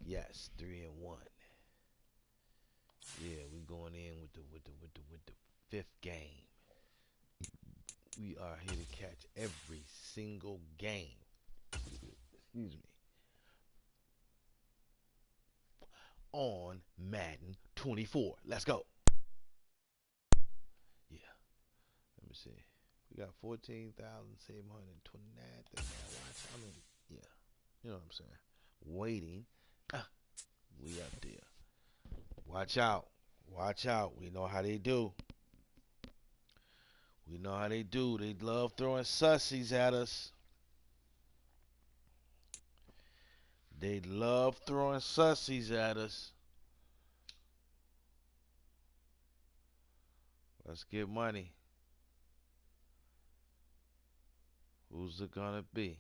Yes, 3-1. Yeah, we going in with the fifth game. We are here to catch every single game. Excuse me. On Madden 24. Let's go. Yeah. Let me see. We got 14,729. I mean, yeah. You know what I'm saying? Waiting. We up there. Watch out. Watch out. We know how they do. We know how they do. They love throwing sussies at us. They love throwing sussies at us. Let's get money. Who's it gonna be?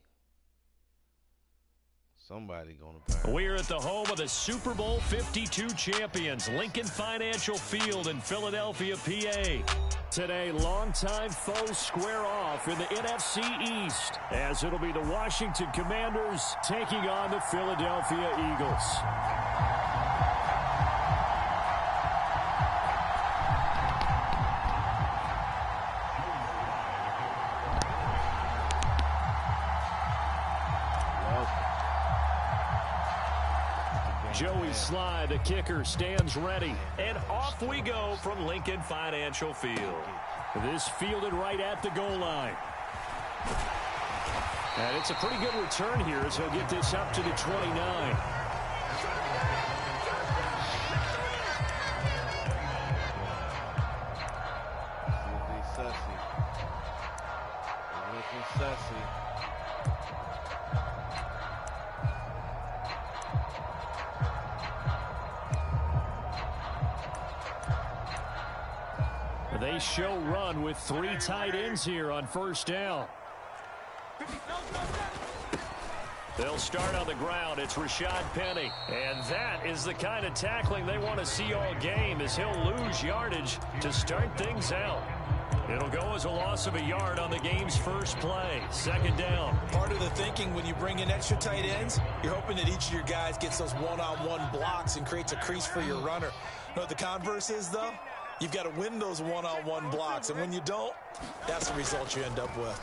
Somebody gonna buy. We're at the home of the Super Bowl 52 champions, Lincoln Financial Field in Philadelphia, PA. Today, longtime foes square off in the NFC East, as it'll be the Washington Commanders taking on the Philadelphia Eagles. Joey Sly, the kicker, stands ready. And off we go from Lincoln Financial Field. This fielded right at the goal line. And it's a pretty good return here as he'll get this up to the 29. They show run with 3 tight ends here on first down. They'll start on the ground. It's Rashad Penny. And that is the kind of tackling they want to see all game, as he'll lose yardage to start things out. It'll go as a loss of a yard on the game's first play. Second down. Part of the thinking when you bring in extra tight ends, you're hoping that each of your guys gets those one-on-one blocks and creates a crease for your runner. You know what the converse is, though? You've got to win those one-on-one blocks, and when you don't, that's the result you end up with.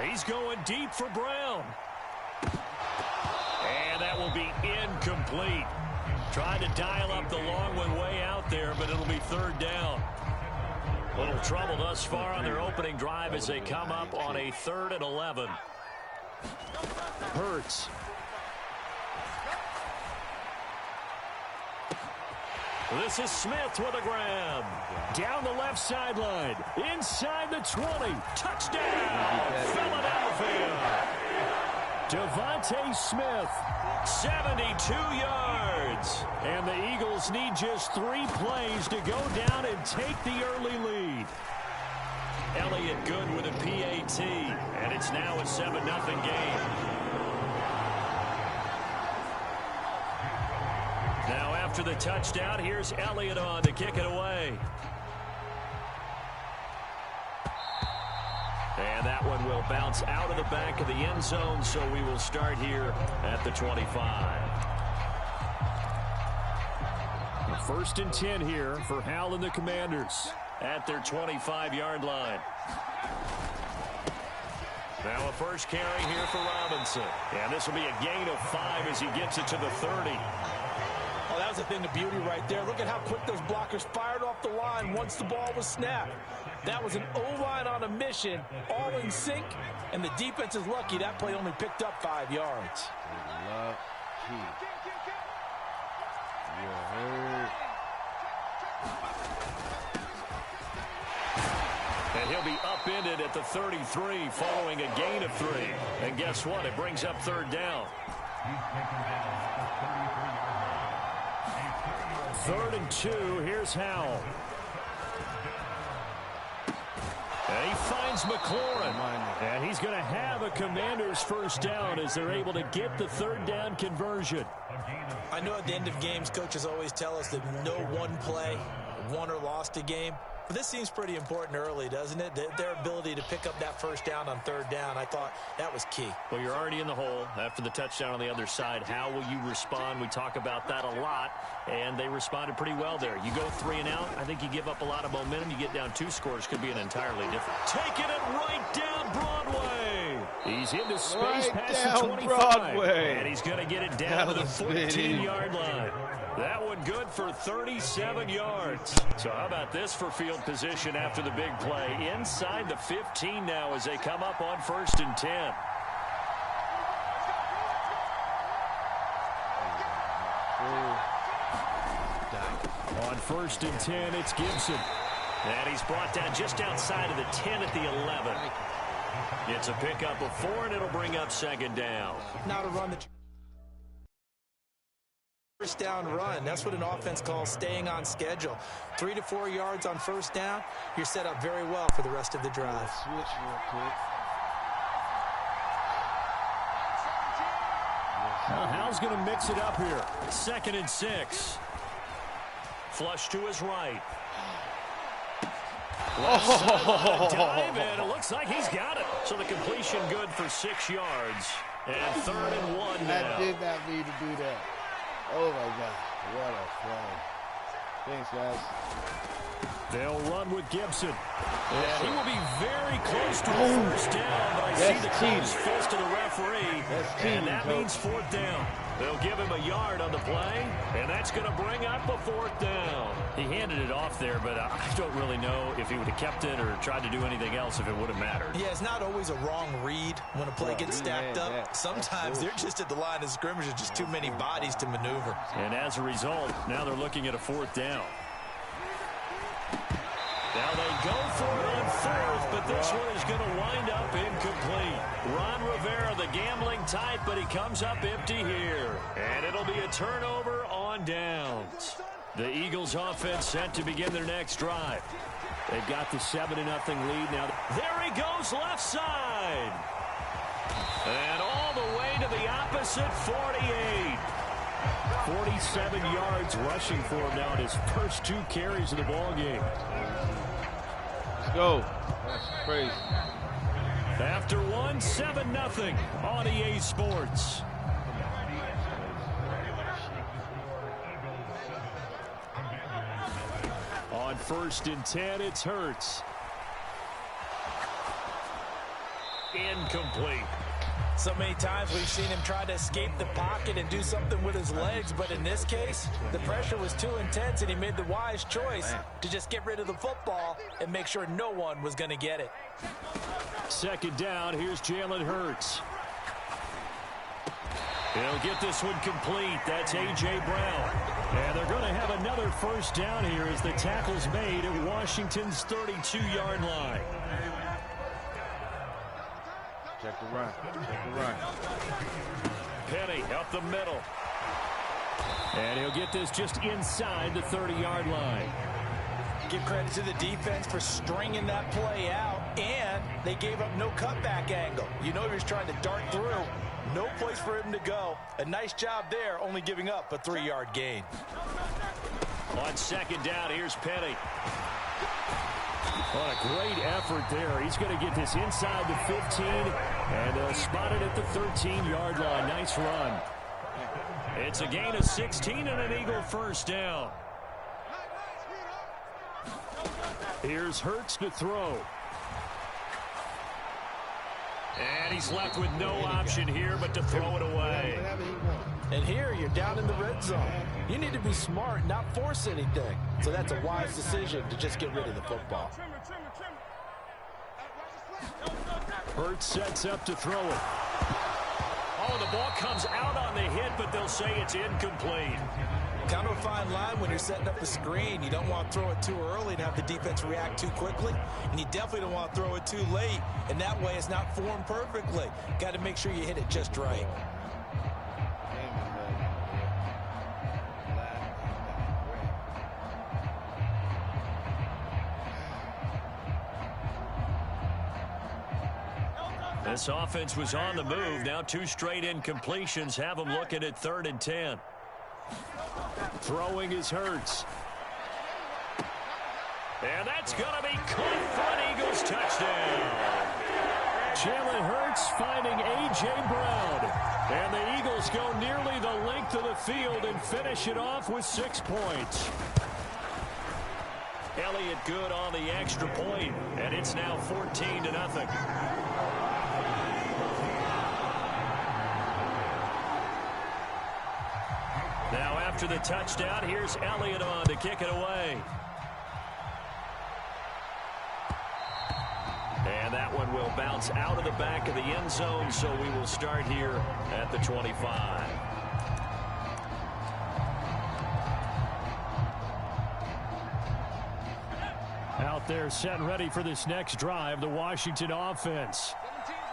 He's going deep for Brown. And that will be incomplete. Trying to dial up the long one way out there, but it'll be third down. Little trouble thus far on their opening drive as they come up on a 3rd and 11. Hurts. This is Smith with a grab. Down the left sideline. Inside the 20. Touchdown, Philadelphia. Devontae Smith, 72 yards. And the Eagles need just 3 plays to go down and take the early lead. Elliott good with a PAT. And it's now a 7-0 game. Now after the touchdown, here's Elliott on to kick it away. And that one will bounce out of the back of the end zone, so we will start here at the 25. 1st and 10 here for Hal and the Commanders at their 25-yard line. Now a first carry here for Robinson. And this will be a gain of 5 as he gets it to the 30. Oh, that was a thing of beauty right there. Look at how quick those blockers fired off the line once the ball was snapped. That was an O-line on a mission, all in sync, and the defense is lucky that play only picked up 5 yards. And he'll be upended at the 33 following a gain of 3. And guess what? It brings up 3rd down. 3rd and 2. Here's Howell. And he finds McLaurin. And he's going to have a Commander's first down as they're able to get the 3rd down conversion. I know at the end of games, coaches always tell us that no one play won or lost a game. But this seems pretty important early, doesn't it? Their ability to pick up that first down on third down, I thought that was key. Well, you're already in the hole after the touchdown on the other side. How will you respond? We talk about that a lot, and they responded pretty well there. You go 3 and out, I think you give up a lot of momentum. You get down 2 scores, could be an entirely different. Taking it right down Broadway. He's into space past the 25, Broadway. and he's going to get it down to the 14-yard line. That one good for 37 yards. So how about this for field position after the big play? Inside the 15 now as they come up on 1st and 10. On 1st and 10, it's Gibson. And he's brought down just outside of the 10 at the 11. It's a pickup of 4, and it'll bring up 2nd down. Now to run the first down run. That's what an offense calls staying on schedule. 3 to 4 yards on 1st down. You're set up very well for the rest of the drive. Switch real quick. Now Hal's going to mix it up here. 2nd and 6. Flush to his right. Dive, and it looks like he's got it. So the completion good for 6 yards. And 3rd and 1 now. I did not need to do that. Oh, my God. What a play. Thanks, guys. They'll run with Gibson. And he will be very close to a 1st down, but I see the close fist of the referee. And that means 4th down. They'll give him a yard on the play, and that's going to bring up a 4th down. He handed it off there, but I don't really know if he would have kept it or tried to do anything else if it would have mattered. Yeah, it's not always a wrong read when a play gets stacked up. Sometimes they're just at the line of scrimmage. There's just too many bodies to maneuver. And as a result, now they're looking at a 4th down. Now they go for it on 4th, but this one is going to wind up incomplete. Ron Rivera, the gambling type, but he comes up empty here. And it'll be a turnover on downs. The Eagles offense set to begin their next drive. They've got the 7-0 lead now. There he goes left side. And all the way to the opposite 48. 47 yards rushing for him now in his first 2 carries of the ballgame. Let's go. That's crazy. After 1, 7-0 on EA Sports. On 1st and 10, it's Hurts. Incomplete. So many times we've seen him try to escape the pocket and do something with his legs, but in this case, the pressure was too intense and he made the wise choice to just get rid of the football and make sure no one was going to get it. 2nd down, here's Jalen Hurts. He'll get this one complete. That's A.J. Brown. And they're going to have another 1st down here as the tackle's made at Washington's 32-yard line. Check the run. Check the run. Penny up the middle. And he'll get this just inside the 30-yard line. Give credit to the defense for stringing that play out, and they gave up no cutback angle. You know he was trying to dart through. No place for him to go. A nice job there, only giving up a 3-yard gain. On 2nd down, here's Penny. What a great effort there. He's going to get this inside the 15, and they'll spot it at the 13-yard line. Nice run. It's a gain of 16 and an Eagle 1st down. Here's Hurts to throw. And he's left with no option here but to throw it away. And here you're down in the red zone. You need to be smart, not force anything. So that's a wise decision to just get rid of the football. Hurts sets up to throw it. Oh, the ball comes out on the hit, but they'll say it's incomplete. Kind of a fine line when you're setting up the screen. You don't want to throw it too early and have the defense react too quickly. And you definitely don't want to throw it too late. And that way it's not formed perfectly. Got to make sure you hit it just right. This offense was on the move. Now 2 straight incompletions have them looking at 3rd and 10. Throwing is Hurts. And that's going to be caught for an Eagles touchdown. Jalen Hurts finding A.J. Brown. And the Eagles go nearly the length of the field and finish it off with 6 points. Elliott good on the extra point, and it's now 14-0. Now after the touchdown, here's Elliott on to kick it away. And that one will bounce out of the back of the end zone, so we will start here at the 25. Out there set and ready for this next drive, the Washington offense.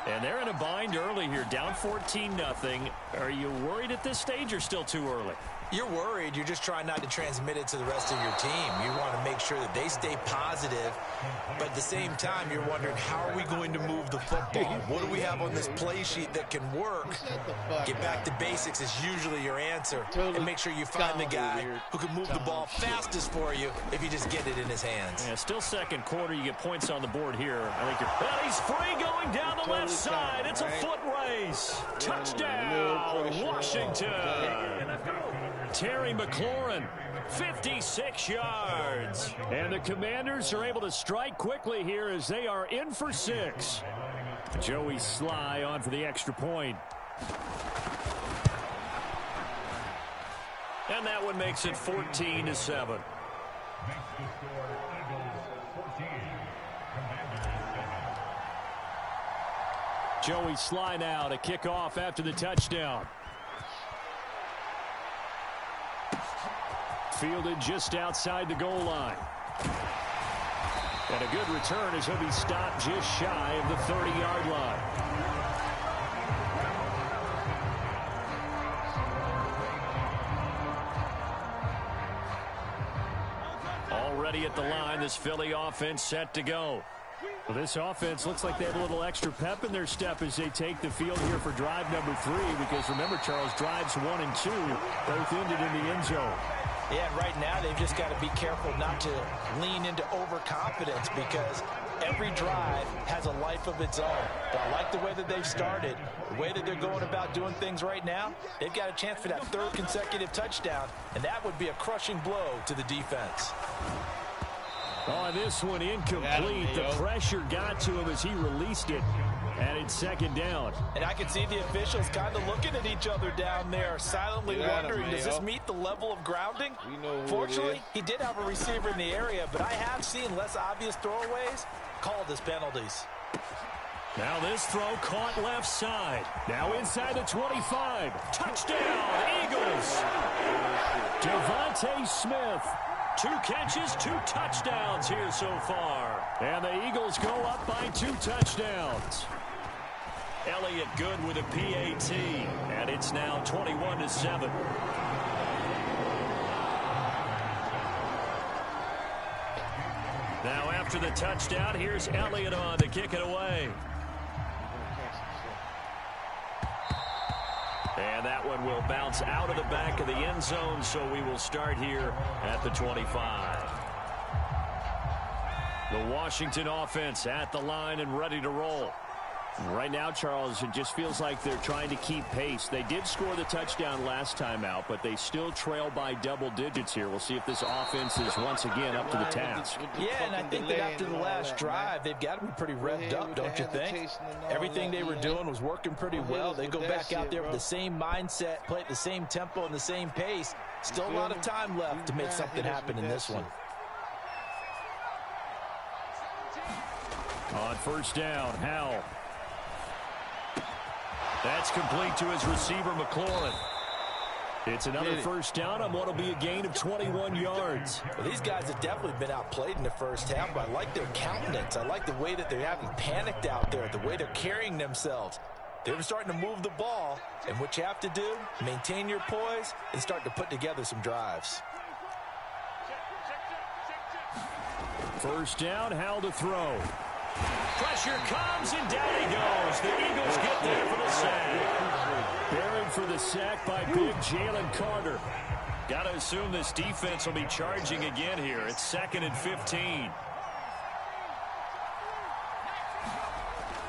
And they're in a bind early here, down 14-0. Are you worried at this stage or still too early? You're worried. You're just trying not to transmit it to the rest of your team. You want to make sure that they stay positive, but at the same time, you're wondering, how are we going to move the football? What do we have on this play sheet that can work? Get back to basics is usually your answer, and make sure you find the guy who can move the ball fastest for you if you just get it in his hands. Yeah, still second quarter. You get points on the board here. I think and he's free going down the left side. It's a foot race. Touchdown, Washington. Terry McLaurin, 56 yards. And the Commanders are able to strike quickly here as they are in for 6. Joey Sly on for the extra point. And that one makes it 14-7. Joey Sly now to kick off after the touchdown. Fielded just outside the goal line. And a good return as he'll be stopped just shy of the 30-yard line. Already at the line, this Philly offense set to go. Well, this offense looks like they have a little extra pep in their step as they take the field here for drive number 3, because remember, Charles, drives 1 and 2 both ended in the end zone. Yeah, and right now they've just got to be careful not to lean into overconfidence, because every drive has a life of its own. But I like the way that they've started, the way that they're going about doing things right now. They've got a chance for that 3rd consecutive touchdown, and that would be a crushing blow to the defense. Oh, this one incomplete. The pressure got to him as he released it. And it's 2nd down. And I can see the officials kind of looking at each other down there, silently wondering, does this meet the level of grounding? Fortunately, he did have a receiver in the area, but I have seen less obvious throwaways called as penalties. Now this throw caught left side. Now inside the 25. Touchdown, Eagles. Devontae Smith. 2 catches, 2 touchdowns here so far. And the Eagles go up by 2 touchdowns. Elliott good with a PAT, and it's now 21-7. Now after the touchdown, here's Elliott on to kick it away. And that one will bounce out of the back of the end zone, so we will start here at the 25. The Washington offense at the line and ready to roll. Right now, Charles, it just feels like they're trying to keep pace. They did score the touchdown last time out, but they still trail by double digits here. We'll see if this offense is once again up to the task. Yeah, and I think that after the last drive, they've got to be pretty revved up, don't you think? Everything they were doing was working pretty well. They go back out there with the same mindset, play at the same tempo and the same pace. Still a lot of time left to make something happen in this one. On 1st down, Howell. That's complete to his receiver, McLaurin. It's another 1st down on what will be a gain of 21 yards. Well, these guys have definitely been outplayed in the 1st half, but I like their countenance. I like the way that they haven't panicked out there, the way they're carrying themselves. They're starting to move the ball, and what you have to do, maintain your poise and start to put together some drives. 1st down, Howell to throw. Pressure comes, and down he goes. The Eagles get there for the sack. Buried for the sack by big Jalen Carter. Got to assume this defense will be charging again here. It's 2nd and 15.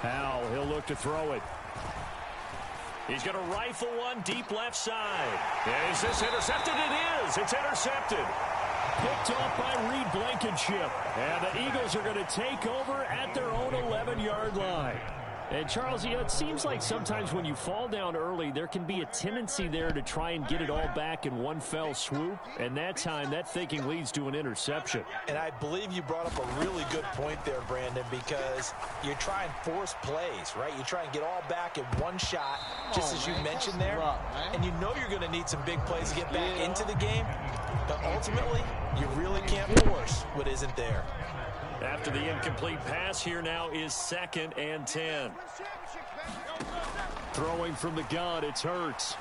Howell, he'll look to throw it. He's going to rifle one deep left side. Is this intercepted? It is. It's intercepted. Picked off by Reed Blankenship. And the Eagles are going to take over at their own 11-yard line. And, Charles, you know, it seems like sometimes when you fall down early, there can be a tendency there to try and get it all back in one fell swoop. And that time, that thinking leads to an interception. And I believe you brought up a really good point there, Brandon, because you try and force plays, right? You try and get all back in one shot, just as you mentioned there. And you know you're going to need some big plays to get back into the game. But ultimately, you really can't force what isn't there. After the incomplete pass, here now is 2nd and 10. Throwing from the gun, it's Hurts.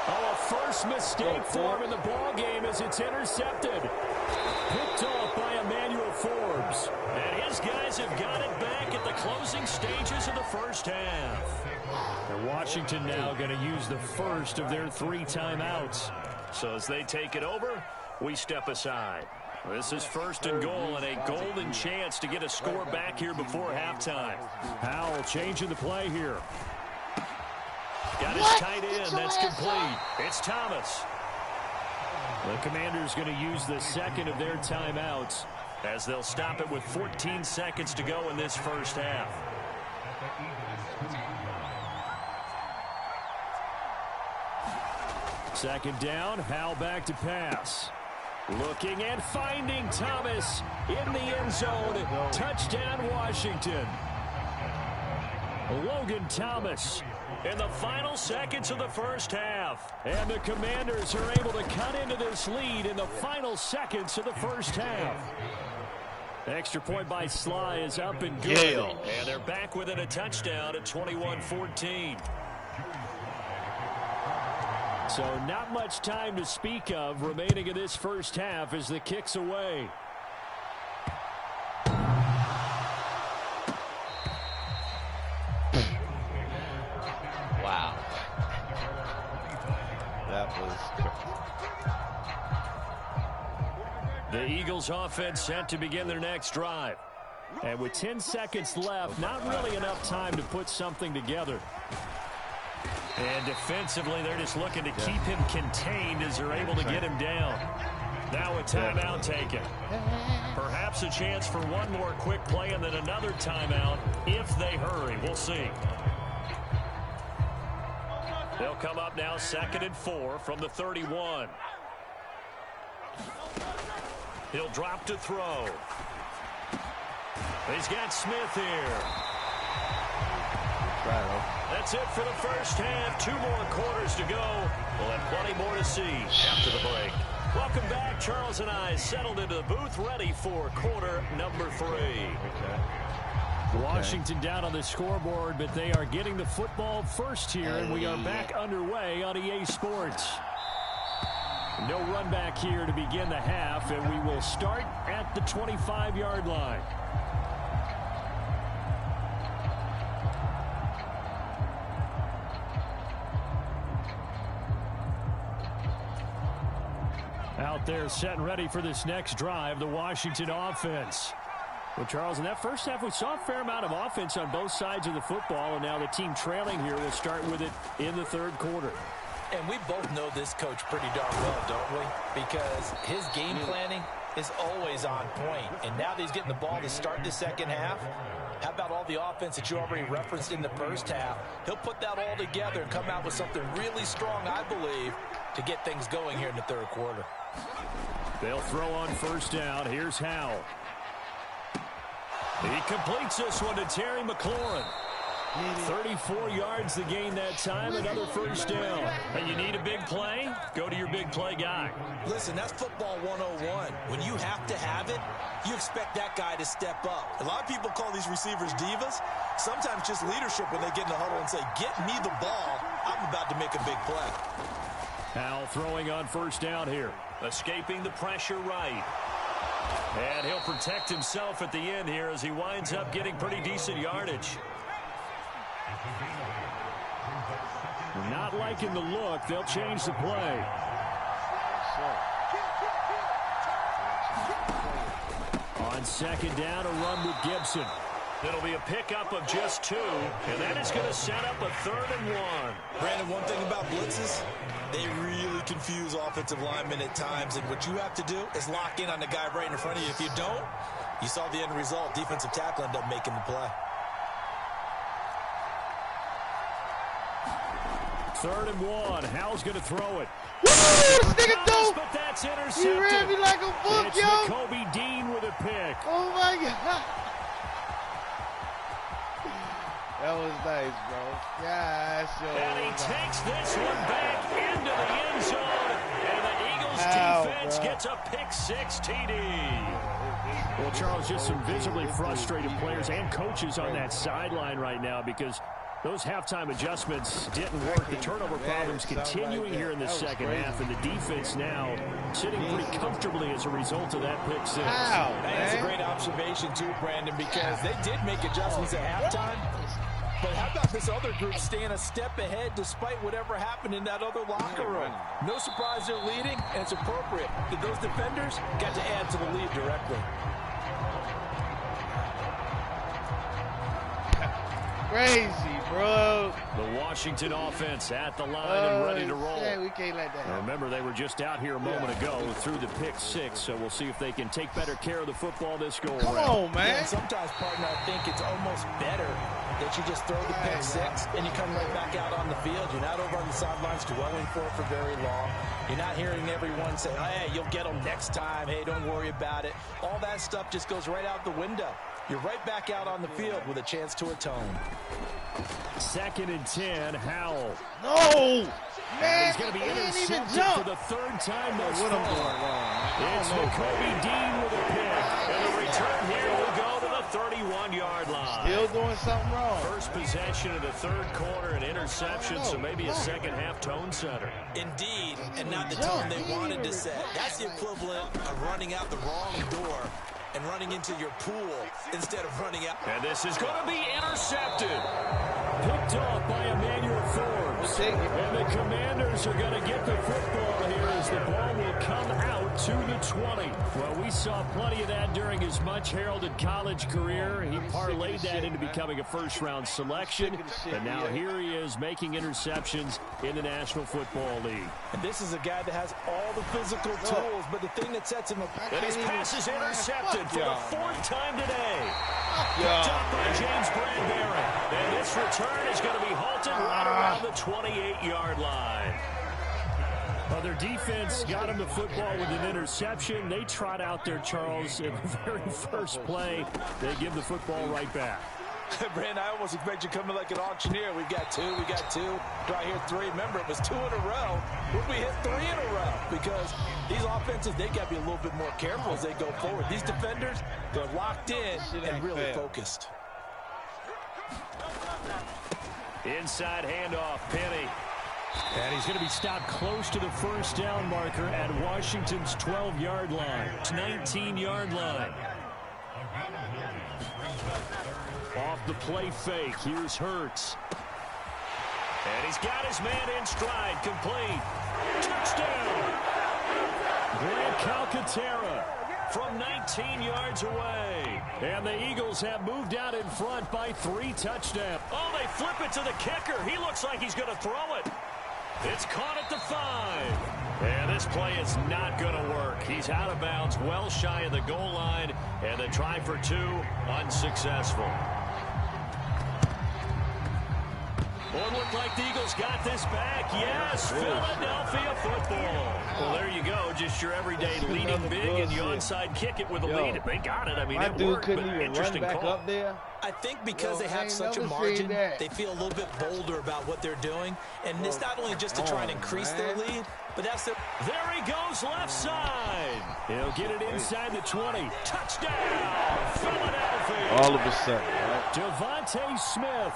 Oh, a first mistake for him in the ball game as it's intercepted. Picked off by Emmanuel Forbes. And his guys have got it back at the closing stages of the first half. And Washington now going to use the first of their 3 timeouts. So as they take it over, we step aside. This is 1st and goal and a golden chance to get a score back here before halftime. Howell changing the play here. Got his tight end. That's complete. It's Thomas. The Commanders going to use the 2nd of their timeouts as they'll stop it with 14 seconds to go in this first half. Second down, Howell back to pass. Looking and finding Thomas in the end zone. Touchdown, Washington. Logan Thomas in the final seconds of the first half. And the Commanders are able to cut into this lead in the final seconds of the first half. Extra point by Sly is up and good. And they're back within a touchdown at 21-14. So not much time to speak of remaining in this first half as the kick's away. Wow. That was crazy. The Eagles offense set to begin their next drive. And with 10 seconds left, not really enough time to put something together. And defensively, they're just looking to keep him contained as they're able to get him down. Now a timeout taken. Perhaps a chance for one more quick play and then another timeout if they hurry. We'll see. They'll come up now 2nd and 4 from the 31. He'll drop to throw. He's got Smith here. That's it for the first half. 2 more quarters to go. We'll have plenty more to see after the break. Welcome back. Charles and I settled into the booth, ready for quarter number 3. Washington down on the scoreboard, but they are getting the football first here, and we are back underway on EA Sports. No run back here to begin the half, and we will start at the 25-yard line. Out there set and ready for this next drive, the Washington offense. Well, Charles, in that first half, we saw a fair amount of offense on both sides of the football, and now the team trailing here will start with it in the third quarter. And we both know this coach pretty darn well, don't we? Because his game planning is always on point. And now that he's getting the ball to start the second half, how about all the offense that you already referenced in the first half? He'll put that all together and come out with something really strong, I believe, to get things going here in the third quarter. They'll throw on first down. Here's Howell. He completes this one to Terry McLaurin. 34 yards to gain that time, another first down. And you need a big play? Go to your big play guy. Listen, that's football 101. When you have to have it, you expect that guy to step up. A lot of people call these receivers divas. Sometimes just leadership when they get in the huddle and say, get me the ball. I'm about to make a big play. Howell throwing on first down here. Escaping the pressure right. And he'll protect himself at the end here as he winds up getting pretty decent yardage. Not liking the look. They'll change the play. On second down, a run with Gibson. It'll be a pickup of just 2, and that is going to set up a 3rd and 1. Brandon, one thing about blitzes, they really confuse offensive linemen at times, and what you have to do is lock in on the guy right in front of you. If you don't, you saw the end result. Defensive tackle ended up making the play. 3rd and 1. Howell's going to throw it. Woo! This nigga dope! But that's intercepted. He ran me like a book, it's yo! Kobe Dean with a pick. Oh, my God. That was nice, bro. Yeah, and he takes this one back into the end zone, and the Eagles defense gets a pick-6 TD. Well, Charles, just some visibly frustrated players and coaches on that sideline right now because those halftime adjustments didn't work. The turnover problems continuing here in the second half, and the defense now sitting pretty comfortably as a result of that pick-6. That's a great observation, too, Brandon, because they did make adjustments at halftime. But how about this other group staying a step ahead despite whatever happened in that other locker room? No surprise they're leading, and it's appropriate. Those defenders got to add to the lead directly. Crazy, bro. The Washington offense at the line and ready to roll. Yeah, we can't let that happen. Remember, they were just out here a moment ago through the pick-6, so we'll see if they can take better care of the football this go around. Come on, man. Yeah, sometimes, partner, I think it's almost better that you just throw the pick-6 and you come right back out on the field. You're not over on the sidelines dwelling for it for very long. You're not hearing everyone say, hey, you'll get them next time. Hey, don't worry about it. All that stuff just goes right out the window. You're right back out on the field with a chance to atone. 2nd and 10, Howell. No! Man, he's going to be intercepted for the 3rd time thus far. It's Kobe Dean with a pick. And the return here will go to the 31-yard line. Still doing something wrong. First possession of the 3rd quarter, an interception, so maybe a second-half tone setter. Indeed, and not the tone they wanted to set. That's the equivalent of running out the wrong door and running into your pool instead of running out. And this is going to be intercepted. Picked off by Emmanuel Forbes. And the Commanders are going to get the football here as the ball will come out to the 20. Well, we saw plenty of that during his much-heralded college career. He parlayed that into becoming a first-round selection. And now here he is making interceptions in the National Football League. And this is a guy that has all the physical tools, but the thing that sets him apart. And his pass is intercepted for the 4th time today. Picked up by James Bradbury. And this return is going to be halted right around the 28-yard line. Well, their defense got him the football with an interception. They trot out there, Charles, in the very first play. They give the football right back. Brandon, I almost expect you coming like an auctioneer. We got two. Do I hear 3? Remember, it was 2 in a row. Would we hit 3 in a row? Because these offenses, they got to be a little bit more careful as they go forward. These defenders, they're locked in and really focused. Inside handoff, Penny. And he's going to be stopped close to the first down marker at Washington's 12-yard line. 19-yard line. Off the play fake, here's Hurts. And he's got his man in stride, complete. Touchdown! Grant Calcaterra from 19 yards away. And the Eagles have moved out in front by 3 touchdowns. Oh, they flip it to the kicker. He looks like he's going to throw it. It's caught at the 5. And this play is not going to work. He's out of bounds, well shy of the goal line. And the try for 2, unsuccessful. Well, it looked like the Eagles got this back. Yes, Philadelphia football. Well, there you go. Just your everyday leading big, and you onside kick it with a lead. They got it. I mean, it worked, but interesting call. Up there. I think because they have such a margin, they feel a little bit bolder about what they're doing. And it's not only just to try and increase their lead, but that's their... There he goes left side. He'll get it inside the 20. Touchdown, Philadelphia. All of a sudden, right? Devontae Smith,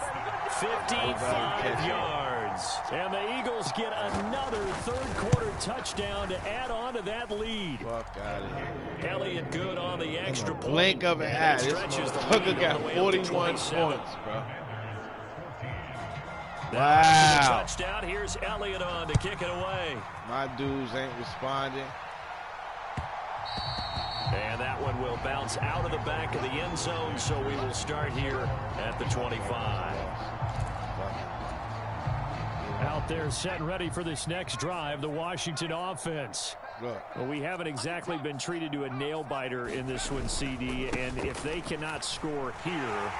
55 yards. And the Eagles get another third-quarter touchdown to add on to that lead. Fuck out of here. Elliott good on the extra point. Blink of an eye. This stretches the motherfucker lead got all the way 41 up to 27. points, bro. Wow. Touchdown. Here's Elliott on to kick it away. My dudes ain't responding. And that one will bounce out of the back of the end zone, so we will start here at the 25. Out there set and ready for this next drive, the Washington offense. Well, we haven't exactly been treated to a nail-biter in this one, CD, and if they cannot score here,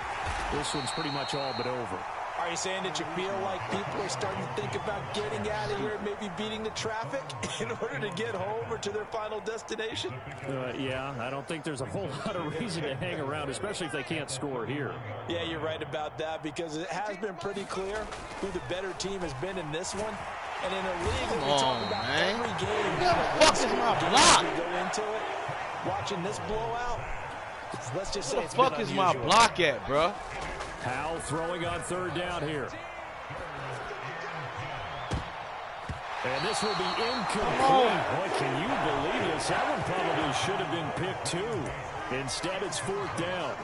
this one's pretty much all but over. Are you saying that you feel like people are starting to think about getting out of here and maybe beating the traffic in order to get home or to their final destination? Yeah, I don't think there's a whole lot of reason to hang around, especially if they can't score here. Yeah, you're right about that, because it has been pretty clear who the better team has been in this one. And in a league that we talk about every game, what the fuck is my block? We go into it, watching this blowout, let's just say what the fuck is my block at, bro? Howell throwing on third down here. And this will be incomplete. Boy, can you believe this? That one probably should have been picked too. Instead, it's fourth down.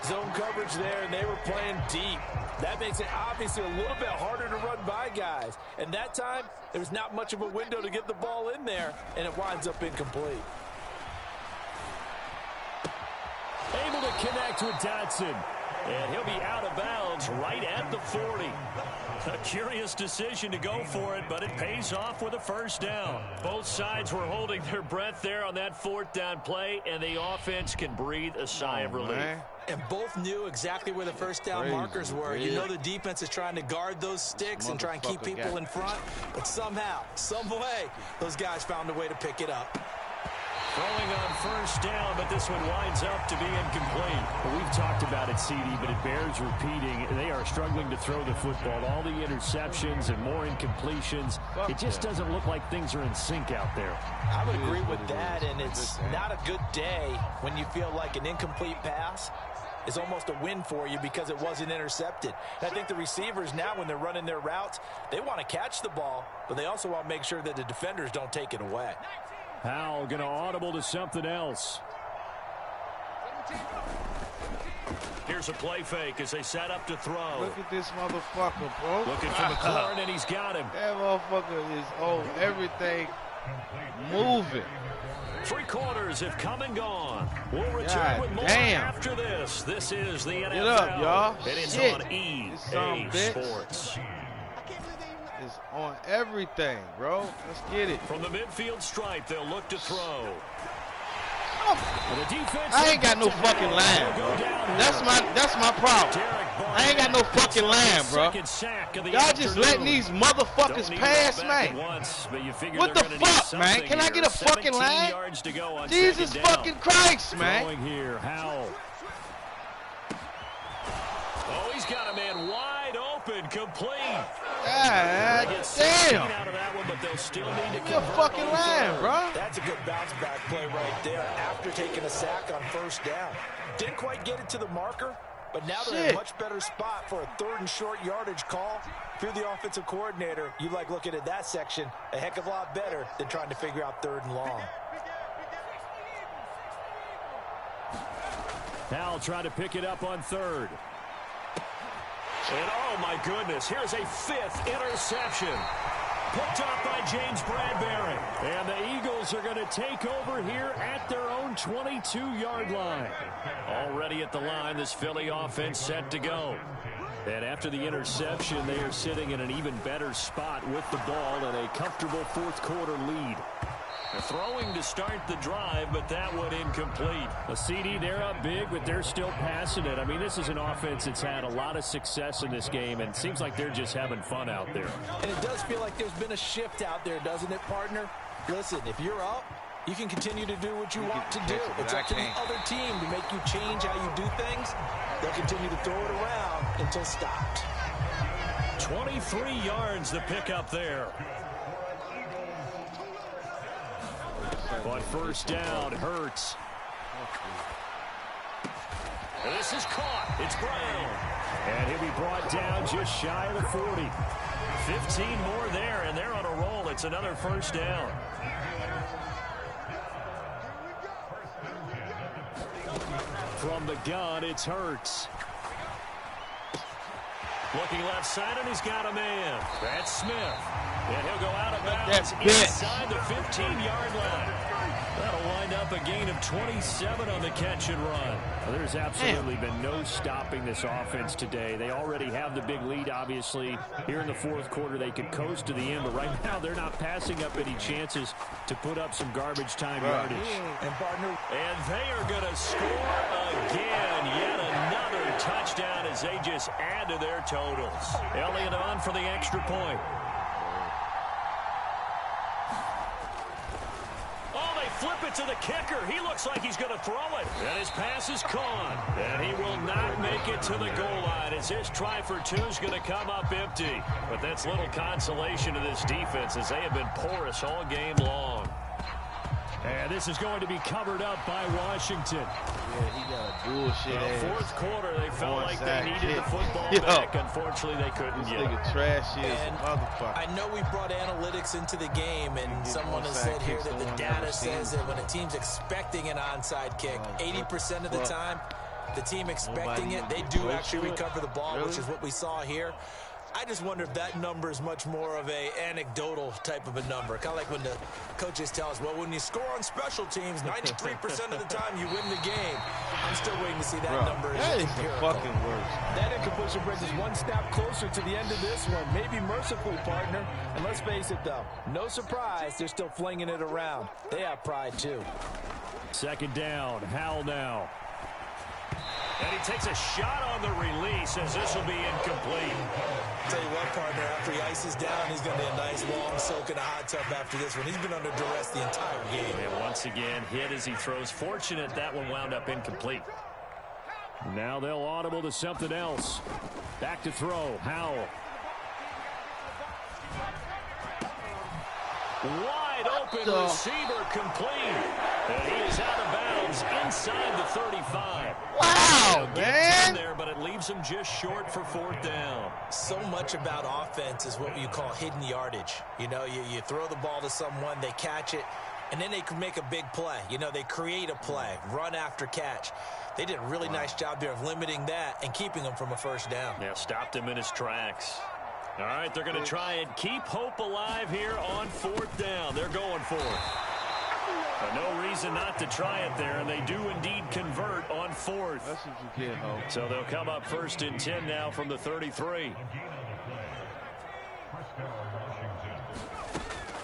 Zone coverage there, and they were playing deep. That makes it obviously a little bit harder to run by guys. And that time, there's not much of a window to get the ball in there, and it winds up incomplete. Able to connect with Dotson. And he'll be out of bounds right at the 40. A curious decision to go for it, but it pays off with a first down. Both sides were holding their breath there on that fourth down play, and the offense can breathe a sigh of relief. Man. And both knew exactly where the first down markers were. You know the defense is trying to guard those sticks and try and keep people in front, but somehow, some way, those guys found a way to pick it up. Throwing on first down, but this one winds up to be incomplete. Well, we've talked about it, CD, but it bears repeating. They are struggling to throw the football. All the interceptions and more incompletions. It just doesn't look like things are in sync out there. I would agree with that, and it's not a good day when you feel like an incomplete pass is almost a win for you because it wasn't intercepted. And I think the receivers now, when they're running their routes, they want to catch the ball, but they also want to make sure that the defenders don't take it away. Howell going to audible to something else. Here's a play fake as they set up to throw. Look at this motherfucker, bro. Looking for McLaurin, and he's got him. That motherfucker is everything moving. Three quarters have come and gone. We'll return with more after this. This is the NFL. Get up, y'all. And it's Shit. on EA Sports. It's on everything, bro. Let's get it. From the midfield stripe, they'll look to throw. I ain't got no fucking line, bro. That's my problem. I ain't got no fucking line, bro. Y'all just letting these motherfuckers pass, man. What the fuck, man? Can I get a fucking line? Jesus fucking Christ, man. Here, Howell. Oh, he's got a man wide open, complete. God damn. Out of that one, but they'll still need to Get a fucking line, bro. That's a good bounce back play right there after taking a sack on first down. Didn't quite get it to the marker, but now they're in a much better spot for a third and short yardage call. If you're the offensive coordinator, you like looking at that section a heck of a lot better than trying to figure out third and long. Howell trying to pick it up on third. And oh my goodness, here's a fifth interception. Picked up by James Bradbury. And the Eagles are going to take over here at their own 22-yard line. Already at the line, this Philly offense set to go. And after the interception, they are sitting in an even better spot with the ball and a comfortable fourth quarter lead. They're throwing to start the drive, but that one incomplete. A CD, they're up big, but they're still passing it. I mean, this is an offense that's had a lot of success in this game, and it seems like they're just having fun out there. And it does feel like there's been a shift out there, doesn't it, partner? Listen, if you're up, you can continue to do what you want to do. It's up to the other team to make you change how you do things. They'll continue to throw it around until stopped. 23 yards the pickup there. But first down hurts. And this is caught. It's Brown. And he'll be brought down just shy of the 40. 15 more there, and they're on a roll. It's another first down. From the gun, it's Hurts. Looking left side, and he's got a man. That's Smith. And he'll go out of bounds inside the 15-yard line. That'll wind up a gain of 27 on the catch and run. Well, there's absolutely been no stopping this offense today. They already have the big lead, obviously. Here in the fourth quarter, they could coast to the end, but right now they're not passing up any chances to put up some garbage time yardage. And they are going to score again. Yet another touchdown as they just add to their totals. Elliott on for the extra point. Flip it to the kicker. He looks like he's going to throw it. And his pass is caught. And he will not make it to the goal line as his try for two is going to come up empty. But that's little consolation to this defense as they have been porous all game long. And this is going to be covered up by Washington. Yeah, he got a bullshit fourth quarter, they felt like they needed the football back. Unfortunately, they couldn't get it. Nigga trash is motherfucker. I know we brought analytics into the game, and someone has said here that the data says that when a team's expecting an onside kick, 80% of the time, the team expecting it, they do actually recover the ball, which is what we saw here. I just wonder if that number is much more of a anecdotal type of a number. Kind of like when the coaches tell us, well, when you score on special teams, 93% of the time you win the game. I'm still waiting to see that number. That is the fucking worst. That incompletion brings us one step closer to the end of this one. Maybe mercifully, partner. And let's face it, though, no surprise, they're still flinging it around. They have pride, too. Second down, Howell now. And he takes a shot on the release as this will be incomplete. Tell you what, partner, after he ices down, he's going to be a nice long soak in a hot tub after this one. He's been under duress the entire game. And once again, hit as he throws. Fortunate that one wound up incomplete. Now they'll audible to something else. Back to throw, Howell. Wide open receiver complete. And he is out of bounds inside the 35. Wow, man. In there, but it leaves him just short for fourth down. So much about offense is what you call hidden yardage. You know, you throw the ball to someone, they catch it, and then they can make a big play. You know, they create a play, run after catch. They did a really nice job there of limiting that and keeping him from a first down. Yeah, stopped him in his tracks. All right, they're going to try and keep hope alive here on fourth down. They're going for it. But no reason not to try it there, and they do indeed convert on fourth. That's what you get, Hope. So they'll come up first and 10 now from the 33.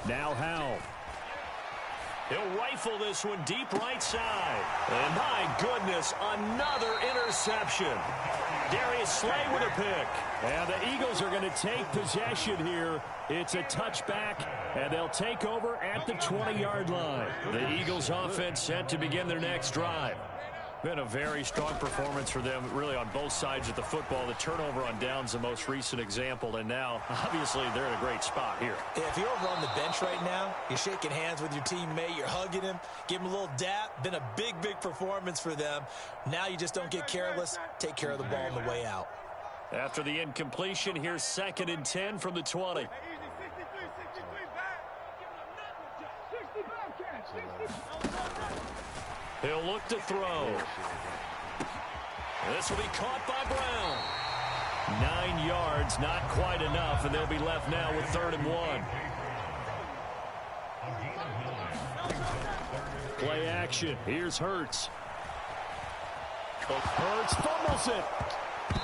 Now Howell. He'll rifle this one deep right side. And my goodness, another interception. Darius Slay with a pick. And the Eagles are going to take possession here. It's a touchback, and they'll take over at the 20-yard line. The Eagles offense set to begin their next drive. Been a very strong performance for them, really, on both sides of the football. The turnover on downs, the most recent example, and now, obviously, they're in a great spot here. Yeah, if you're over on the bench right now, you're shaking hands with your teammate, you're hugging him, give him a little dap. Been a big, big performance for them. Now you just don't get careless. Take care of the ball on the way out. After the incompletion, here's second and 10 from the 20. He'll look to throw. This will be caught by Brown. 9 yards, not quite enough, and they'll be left now with 3rd and 1. Play action. Here's Hurts. Hurts fumbles it.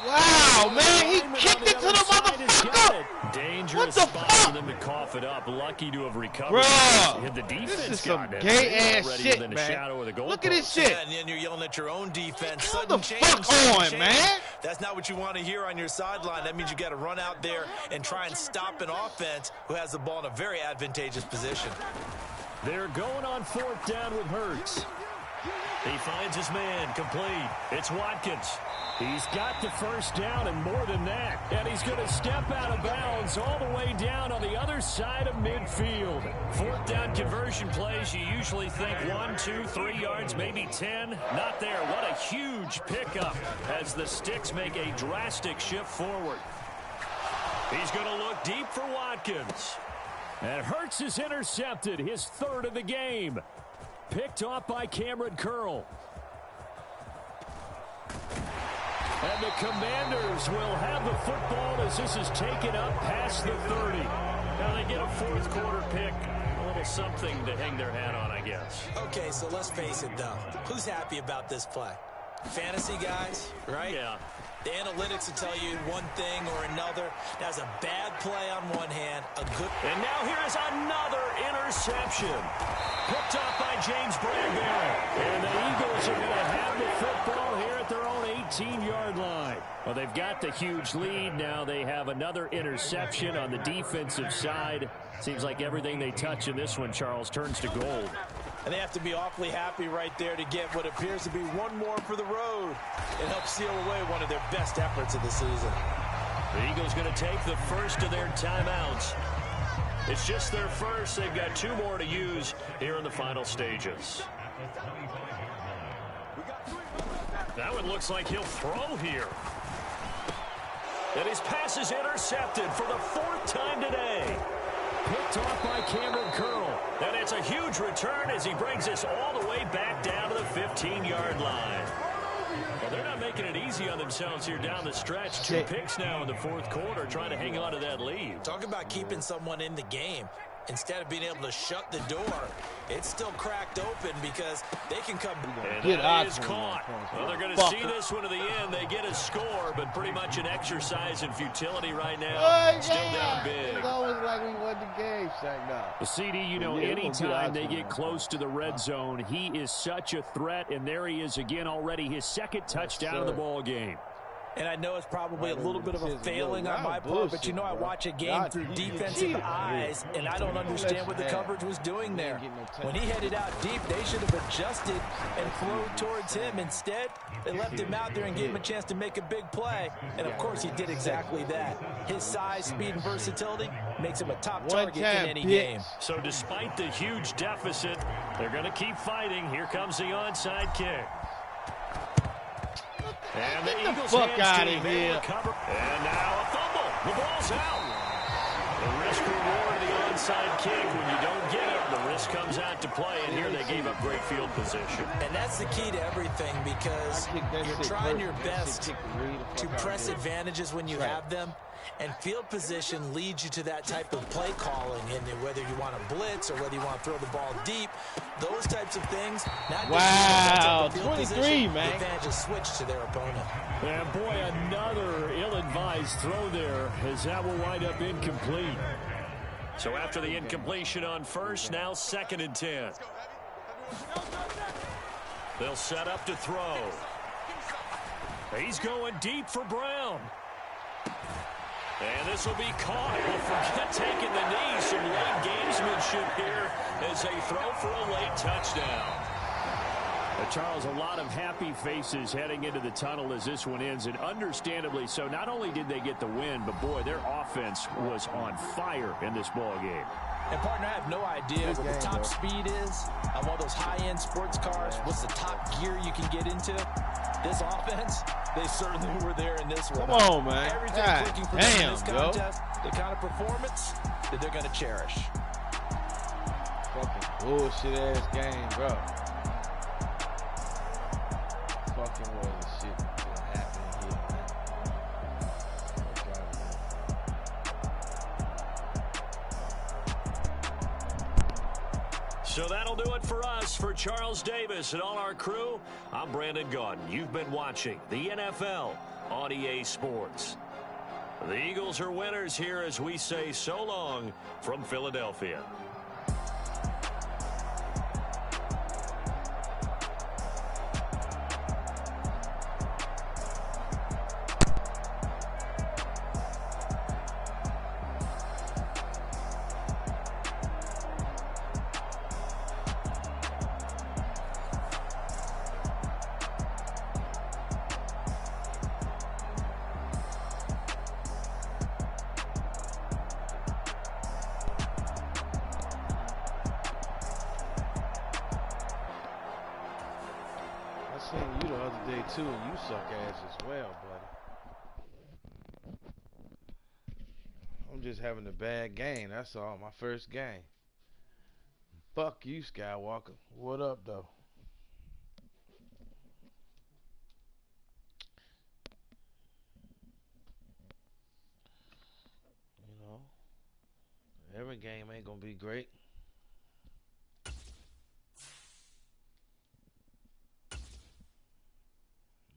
Wow, man, he kicked it to the motherfucker. Dangerous spot for them to cough it up. Lucky to have recovered. Bruh, the defense this is some gay-ass shit, man. Look at this shit. Yeah, and you're yelling at your own defense. Come the fuck on, man. That's not what you want to hear on your sideline. That means you got to run out there and try and stop an offense who has the ball in a very advantageous position. They're going on 4th down with Hurts. He finds his man complete. It's Watkins. He's got the first down and more than that. And he's going to step out of bounds all the way down on the other side of midfield. 4th down conversion plays, you usually think 1, 2, 3 yards, maybe 10. Not there. What a huge pickup as the Sticks make a drastic shift forward. He's going to look deep for Watkins. And Hurts is intercepted, his 3rd of the game. Picked off by Cameron Curl. And the Commanders will have the football as this is taken up past the 30. Now they get a fourth quarter pick. A little something to hang their hat on, I guess. Okay, so let's face it, though. Who's happy about this play? Fantasy guys, right? Yeah. The analytics will tell you one thing or another. That's a bad play on one hand, a good... And now here is another interception. Picked off by James Bradbury. And the Eagles are going to have the football here at their own 18-yard line. Well, they've got the huge lead. Now they have another interception on the defensive side. Seems like everything they touch in this one, Charles, turns to gold. And they have to be awfully happy right there to get what appears to be one more for the road and help seal away one of their best efforts of the season. The Eagles going to take the first of their timeouts. It's just their first. They've got 2 more to use here in the final stages. That one looks like he'll throw here. And his pass is intercepted for the 4th time today. Picked off by Cameron Curl. And it's a huge return as he brings us all the way back down to the 15-yard line. Well, they're not making it easy on themselves here down the stretch. 2 picks now in the 4th quarter trying to hang on to that lead. Talk about keeping someone in the game. Instead of being able to shut the door, it's still cracked open because they can come. And that is caught. Well, they're going to see this one to the end. They get a score, but pretty much an exercise in futility right now. Still down big. It's always like we won the game, Shaq. Now. The CD, you know, anytime they get close to the red zone, he is such a threat, and there he is again already, his 2nd touchdown of the ball game. And I know it's probably a little bit of a failing on my part, but you know I watch a game through defensive eyes, and I don't understand what the coverage was doing there. When he headed out deep, they should have adjusted and flowed towards him. Instead, they left him out there and gave him a chance to make a big play. And, of course, he did exactly that. His size, speed, and versatility makes him a top target in any game. So despite the huge deficit, they're going to keep fighting. Here comes the onside kick. And the Eagles out of here. Recover. And now a fumble. The ball's out. The risk reward of the onside kick. When you don't get it, the risk comes out to play. And here they gave up great field position. And that's the key to everything because you're trying your best to press advantages when you have them. And field position leads you to that type of play calling, and whether you want to blitz or whether you want to throw the ball deep, those types of things. Wow, 23, man. The advantage is switched to their opponent. And boy, another ill-advised throw there, as that will wind up incomplete. So after the incompletion on first, now 2nd and 10. They'll set up to throw. He's going deep for Brown. And this will be caught. Well, forget taking the knee. Some late gamesmanship here as they throw for a late touchdown. Charles, a lot of happy faces heading into the tunnel as this one ends, and understandably so. Not only did they get the win, but, boy, their offense was on fire in this ball game. And, partner, I have no idea what the top speed is on one of those high-end sports cars. What's the top gear you can get into? This offense, they certainly were there in this one. Come on, man. Everything clicking for them in this contest, the kind of performance that they're going to cherish. Fucking bullshit-ass game, bro. Fucking way this shit gonna happen here, man. So that'll do it for us. For Charles Davis and all our crew, I'm Brandon Gaudin. You've been watching the NFL on EA Sports. The Eagles are winners here as we say so long from Philadelphia. I seen you the other day too, and you suck ass as well, buddy. I'm just having a bad game, that's all. My first game. Fuck you, Skywalker. What up, though? Every game ain't gonna be great.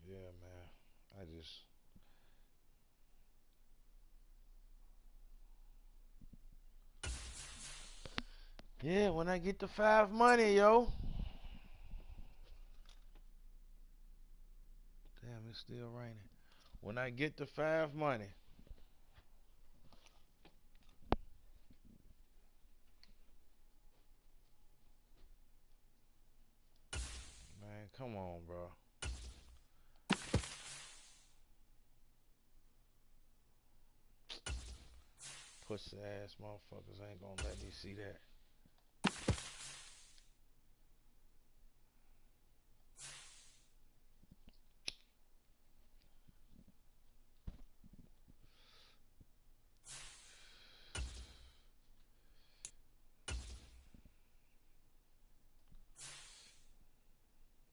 Yeah, man. I just. Yeah, when I get the 5 money, yo. Damn, it's still raining. When I get the 5 money. Man, come on, bro. Pussy ass motherfuckers ain't gonna let me see that.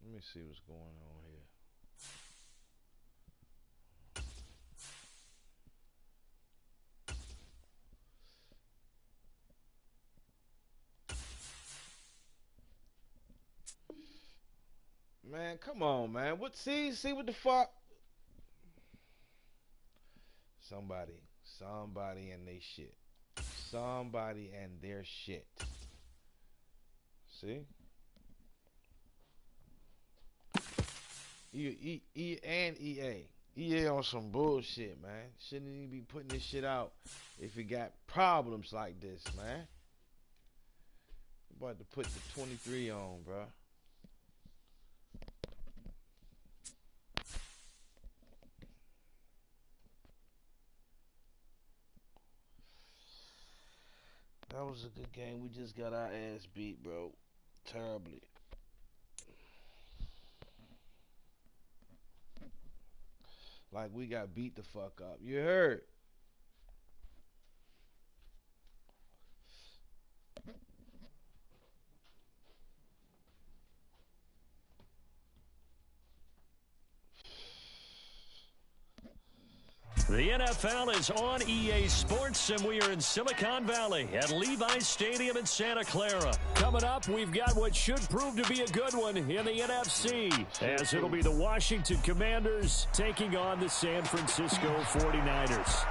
Let me see what's going on here. Man, come on, man. What? See what the fuck? Somebody and they shit. Somebody and their shit. See? And EA. EA on some bullshit, man. Shouldn't even be putting this shit out if you got problems like this, man. I'm about to put the 23 on, bro. That was a good game. We just got our ass beat, bro. Terribly. Like we got beat the fuck up. You heard? The NFL is on EA Sports, and we are in Silicon Valley at Levi's Stadium in Santa Clara. Coming up, we've got what should prove to be a good one in the NFC, as it'll be the Washington Commanders taking on the San Francisco 49ers.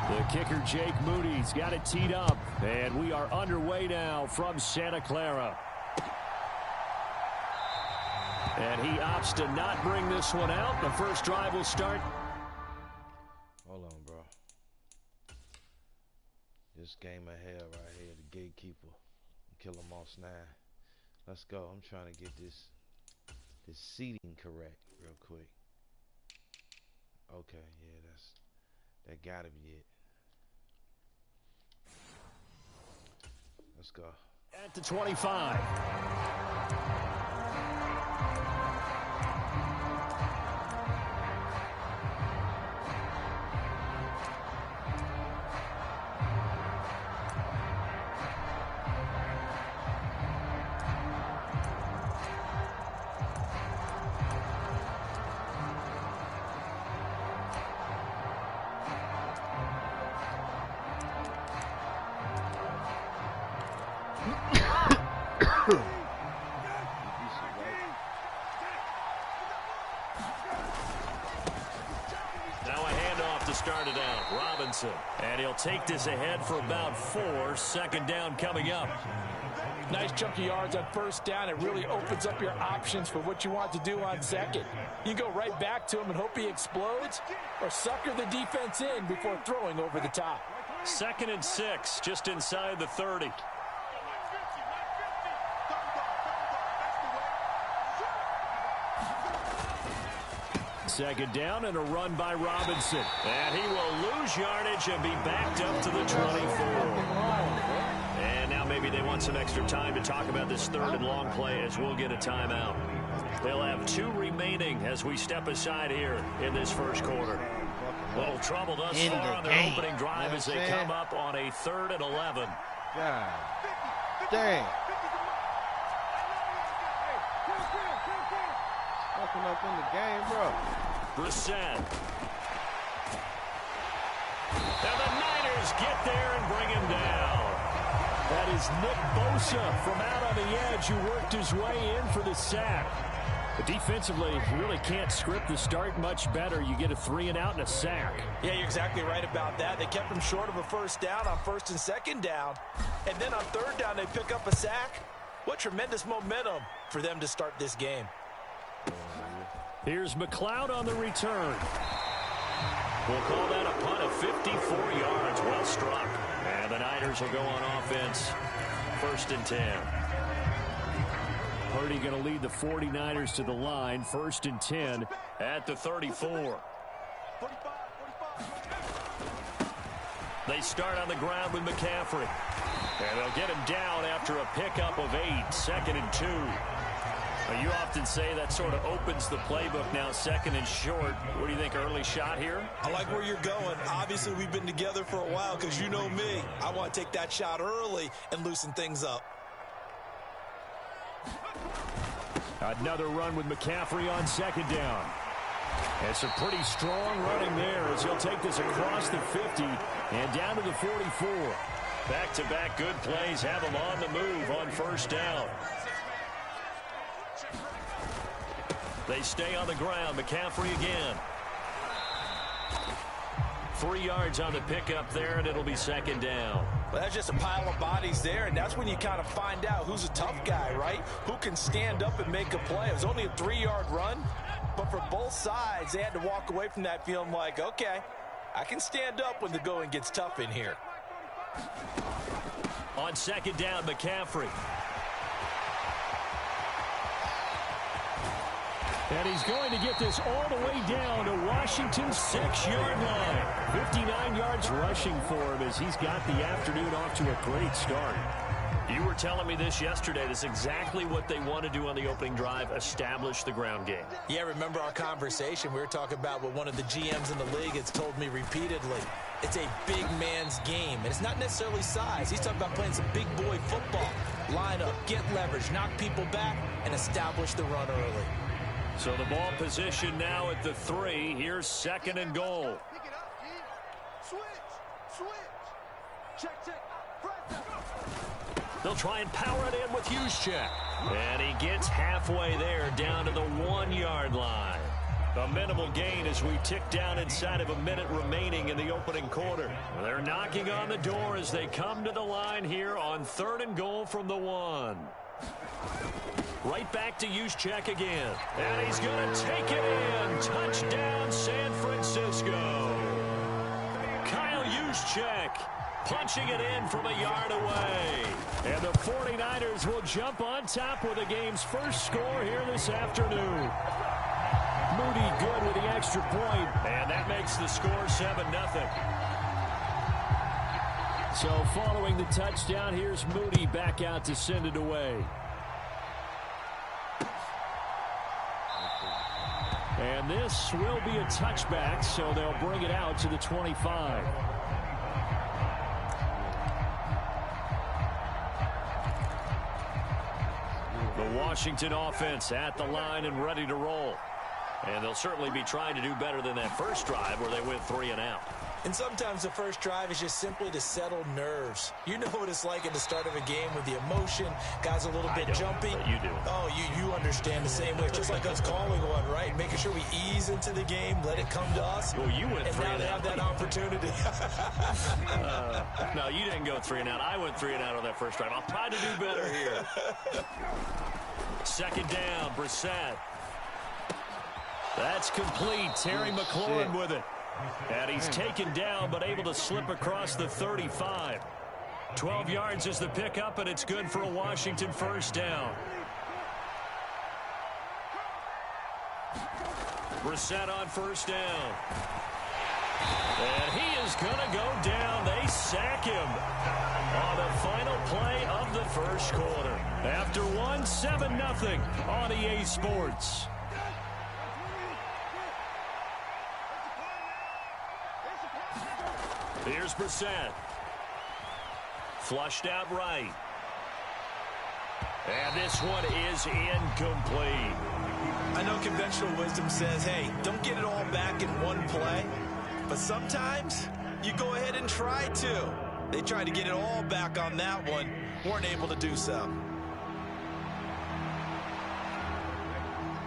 The kicker, Jake Moody's got it teed up, and we are underway now from Santa Clara. And he opts to not bring this one out. The first drive will start. Hold on, bro. This game of hell right here, the gatekeeper, Killamoss9. Let's go. I'm trying to get this seating correct real quick. Okay, yeah, that gotta be it. Let's go. At the 25. Started out, Robinson, and he'll take this ahead for about 4. Second down coming up. Nice chunk of yards on first down. It really opens up your options for what you want to do on second. You can go right back to him and hope he explodes, or sucker the defense in before throwing over the top. 2nd and 6, just inside the 30. Second down and a run by Robinson. And he will lose yardage and be backed up to the 24. And now maybe they want some extra time to talk about this 3rd and long play as we'll get a timeout. They'll have 2 remaining as we step aside here in this first quarter. Little trouble thus far on their opening drive as they come up on a 3rd and 11. God damn. stepping up in the game, bro. Brissett. And the Niners get there and bring him down. That is Nick Bosa from out on the edge who worked his way in for the sack. But defensively, you really can't script the start much better. You get a 3-and-out and a sack. Yeah, you're exactly right about that. They kept him short of a first down on first and second down. And then on third down, they pick up a sack. What tremendous momentum for them to start this game. Here's McLeod on the return. We'll call that a punt of 54 yards. Well struck. And the Niners will go on offense. 1st and 10. Purdy going to lead the 49ers to the line. 1st and 10 at the 34. They start on the ground with McCaffrey. And they'll get him down after a pickup of 8. 2nd and 2. You often say that sort of opens the playbook now, 2nd and short. What do you think, early shot here? I like where you're going. Obviously, we've been together for a while because you know me. I want to take that shot early and loosen things up. Another run with McCaffrey on 2nd down. And some pretty strong running there as he'll take this across the 50 and down to the 44. Back-to-back good plays have him on the move on 1st down. They stay on the ground. McCaffrey again. 3 yards on the pickup there, and it'll be 2nd down. Well, that's just a pile of bodies there, and that's when you kind of find out who's a tough guy, right? Who can stand up and make a play. It was only a 3-yard run, but for both sides, they had to walk away from that feeling like, okay, I can stand up when the going gets tough in here. On 2nd down, McCaffrey. And he's going to get this all the way down to Washington's 6-yard line. 59 yards rushing for him as he's got the afternoon off to a great start. You were telling me this yesterday. This is exactly what they want to do on the opening drive, establish the ground game. Yeah, remember our conversation? We were talking about what one of the GMs in the league has told me repeatedly. It's a big man's game, and it's not necessarily size. He's talking about playing some big boy football. Line up, get leverage, knock people back, and establish the run early. So the ball position now at the 3. Here's 2nd and goal. They'll try and power it in with Juszczyk. And he gets halfway there down to the 1-yard line. A minimal gain as we tick down inside of a minute remaining in the opening quarter. They're knocking on the door as they come to the line here on 3rd and goal from the 1. Right back to Juszczyk again. And he's going to take it in. Touchdown, San Francisco. Kyle Juszczyk punching it in from a yard away. And the 49ers will jump on top with the game's first score here this afternoon. Moody good with the extra point. And that makes the score 7-0. So following the touchdown, here's Moody back out to send it away. And this will be a touchback, so they'll bring it out to the 25. The Washington offense at the line and ready to roll. And they'll certainly be trying to do better than that first drive where they went 3-and-out. And sometimes the first drive is just simply to settle nerves. You know what it's like at the start of a game with the emotion. Guys a little bit jumpy. You do. Oh, you understand the same way. It's just like us calling one, right? Making sure we ease into the game, let it come to us. Well, you went 3-and-out. And now they have that opportunity. No, you didn't go 3-and-out. I went 3-and-out on that first drive. I'll try to do better here. 2nd down, Brissett. That's complete. Terry McLaurin with it. And he's taken down, but able to slip across the 35. 12 yards is the pickup, and it's good for a Washington first down. Brissett on first down. And he is going to go down. They sack him on the final play of the first quarter. After 7-0 on EA Sports. Here's Brissett. Flushed out right. And this one is incomplete. I know conventional wisdom says, hey, don't get it all back in one play. But sometimes you go ahead and try to. They tried to get it all back on that one. Weren't able to do so.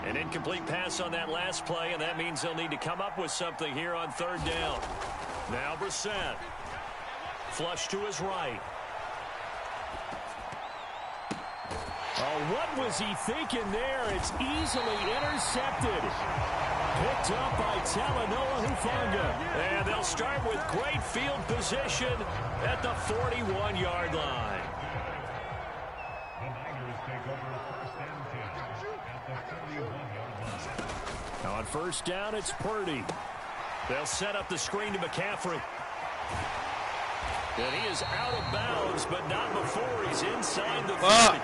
An incomplete pass on that last play, and that means they'll need to come up with something here on third down. Now Brissett. Flush to his right. Oh, what was he thinking there? It's easily intercepted. Picked up by Talanoa Hufanga. And they'll start with great field position at the 41-yard line. On first down, it's Purdy. They'll set up the screen to McCaffrey. And he is out of bounds, but not before he's inside the 30.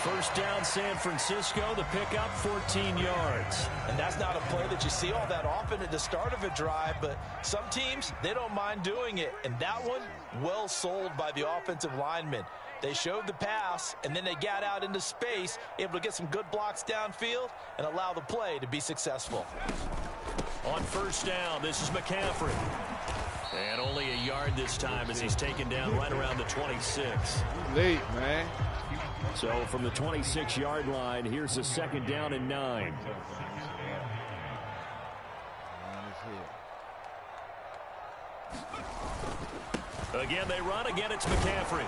First down, San Francisco. The pickup, 14 yards. And that's not a play that you see all that often at the start of a drive, but some teams, they don't mind doing it. And that one, well sold by the offensive lineman. They showed the pass, and then they got out into space, able to get some good blocks downfield and allow the play to be successful. On first down, this is McCaffrey. And only a yard this time as he's taken down right around the 26. Late, man. So from the 26-yard line, here's a second down and 9. Again, they run. Again, it's McCaffrey.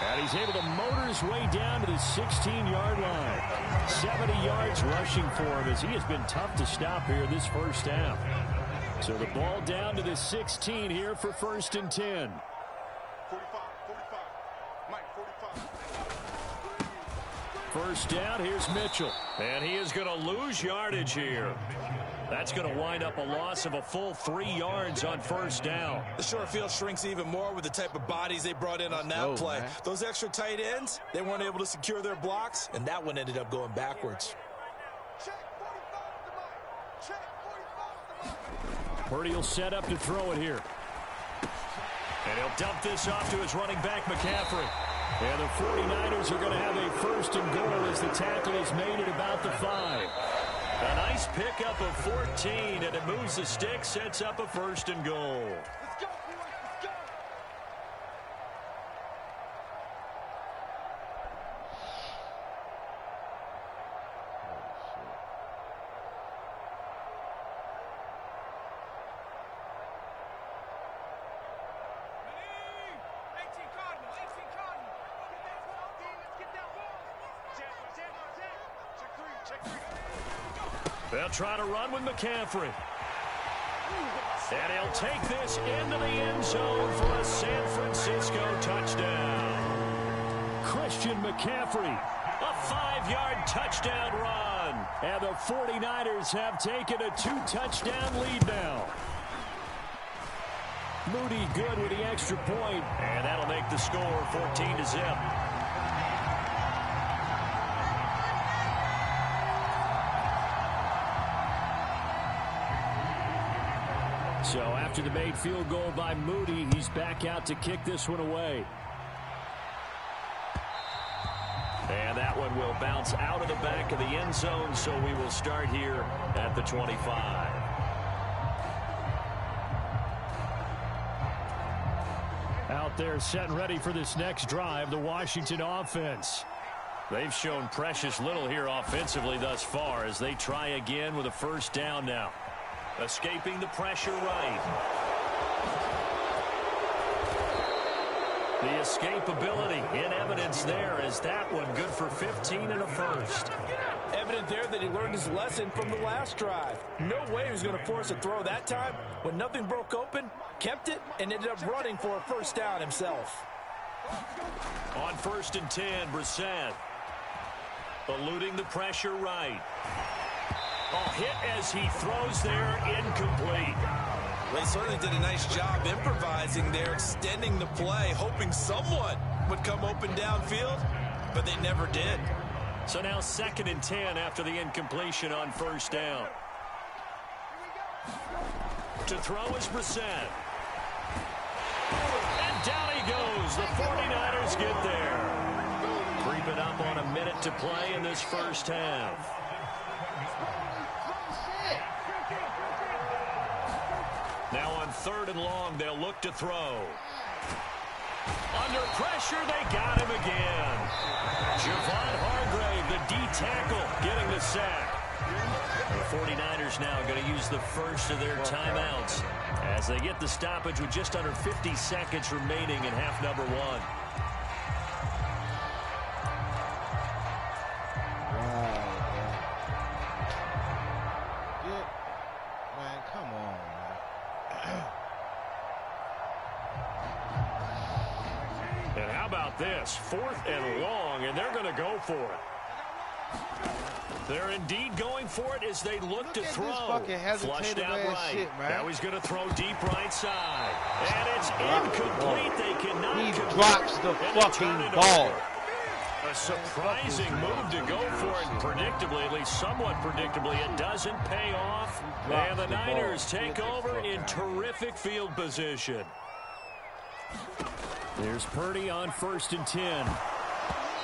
And he's able to motor his way down to the 16-yard line. 70 yards rushing for him as he has been tough to stop here this first half. So the ball down to the 16 here for first and 10. 45. Mike, 45. First down, here's Mitchell. And he is going to lose yardage here. That's going to wind up a loss of a full 3 yards on first down. The short field shrinks even more with the type of bodies they brought in on that play. Man. Those extra tight ends, they weren't able to secure their blocks, and that one ended up going backwards. Purdy will set up to throw it here. And he'll dump this off to his running back, McCaffrey. And the 49ers are going to have a first and goal as the tackle is made at about the 5. A nice pickup of 14, and it moves the stick, sets up a first and goal. Let's go, boys. Let's go. They'll try to run with McCaffrey. And he'll take this into the end zone for a San Francisco touchdown. Christian McCaffrey, a 5-yard touchdown run. And the 49ers have taken a 2-touchdown lead now. Moody good with the extra point. And that'll make the score 14-0. So after the made field goal by Moody, he's back out to kick this one away. And that one will bounce out of the back of the end zone, so we will start here at the 25. Out there set and ready for this next drive, the Washington offense. They've shown precious little here offensively thus far as they try again with a first down now. Escaping the pressure right. The escapability in evidence there as that one good for 15 and a first. Evident there that he learned his lesson from the last drive. No way he was going to force a throw that time. When nothing broke open, kept it, and ended up running for a first down himself. On first and 10, Brissett. Eluding the pressure right. Oh, hit as he throws there, incomplete. Well, he certainly did a nice job improvising there, extending the play, hoping someone would come open downfield, but they never did. So now second and 10 after the incompletion on first down. To throw is Brissett. And down he goes. The 49ers get there. Creeping up on a minute to play in this first half. 3rd and long. They'll look to throw. Under pressure, they got him again. Javon Hargrave, the D tackle, getting the sack. The 49ers now going to use the first of their timeouts as they get the stoppage with just under 50 seconds remaining in half number 1. Man, come on, man. And how about this? 4th and long, and they're going to go for it. They're indeed going for it as they look to throw. Flushed out right. Shit, now he's going to throw deep right side. And it's incomplete. They cannot He complete. drops the fucking ball. A surprising move to go for it. Predictably, at least somewhat predictably, it doesn't pay off. And the Niners take over in terrific field position. There's Purdy on 1st and 10.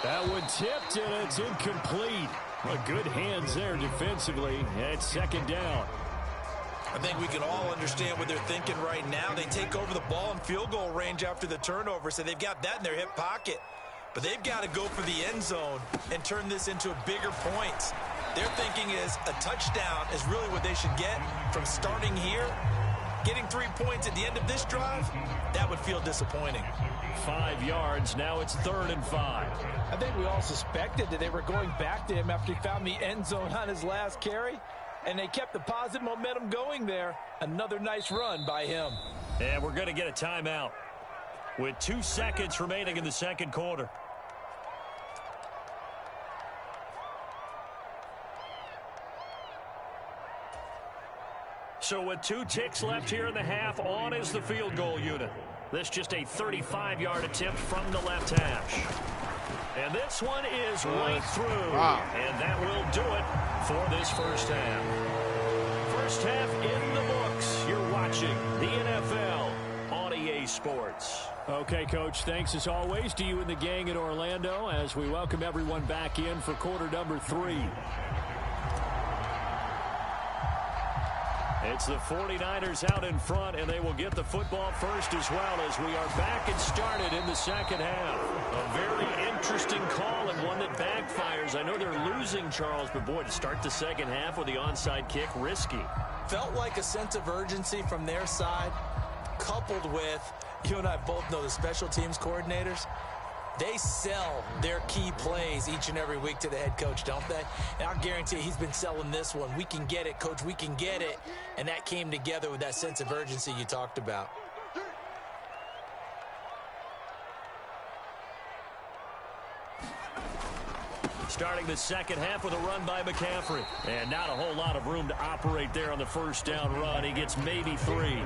That one tipped, and it's incomplete. But good hands there defensively. And it's 2nd down. I think we can all understand what they're thinking right now. They take over the ball in field goal range after the turnover, so they've got that in their hip pocket. But they've got to go for the end zone and turn this into a bigger point. Their thinking is a touchdown is really what they should get from starting here. Getting 3 points at the end of this drive, that would feel disappointing. 5 yards. Now it's 3rd and 5. I think we all suspected that they were going back to him after he found the end zone on his last carry, and they kept the positive momentum going there. Another nice run by him. And we're going to get a timeout with 2 seconds remaining in the 2nd quarter. So with 2 ticks left here in the half, on is the field goal unit. This just a 35-yard attempt from the left hash. And this one is right through. Wow. And that will do it for this first half. First half in the books. You're watching the NFL on EA Sports. Okay, Coach, thanks as always to you and the gang in Orlando as we welcome everyone back in for quarter number 3. It's the 49ers out in front, and they will get the football first as well as we are back and started in the 2nd half. A very interesting call and one that backfires. I know they're losing, Charles, but boy, to start the 2nd half with the onside kick, risky. Felt like a sense of urgency from their side, coupled with, you and I both know the special teams coordinators. They sell their key plays each and every week to the head coach, don't they? And I'll guarantee you he's been selling this one. We can get it, coach, we can get it. And that came together with that sense of urgency you talked about. Starting the 2nd half with a run by McCaffrey. And not a whole lot of room to operate there on the first down run. He gets maybe 3.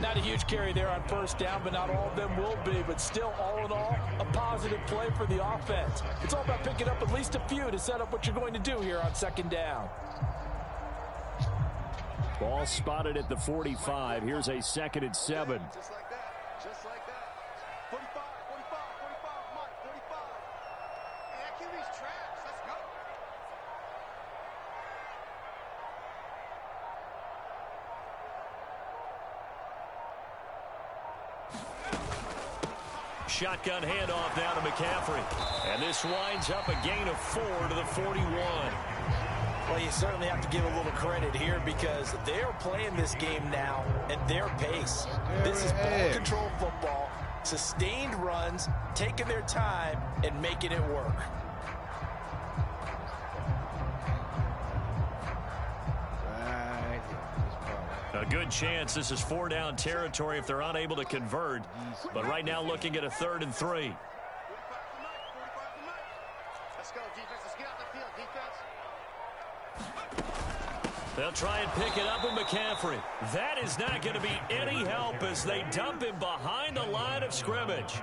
Not a huge carry there on first down, but not all of them will be. But still, all in all, a positive play for the offense. It's all about picking up at least a few to set up what you're going to do here on 2nd down. Ball spotted at the 45. Here's a 2nd and 7. Just like that. Just like that. 45, 45, 45, Mike, 45. Hey, that QB's trash. Let's go. Shotgun handoff down to McCaffrey. And this winds up a gain of 4 to the 41. Well, you certainly have to give a little credit here because they are playing this game now at their pace. This is ball control football, sustained runs, taking their time, and making it work. A good chance this is 4-down territory if they're unable to convert. But right now looking at a 3rd and 3. 45 for Mike, 45 for Mike. Let's go, defense. Let's get out the field, defense. They'll try and pick it up with McCaffrey. That is not going to be any help as they dump him behind the line of scrimmage.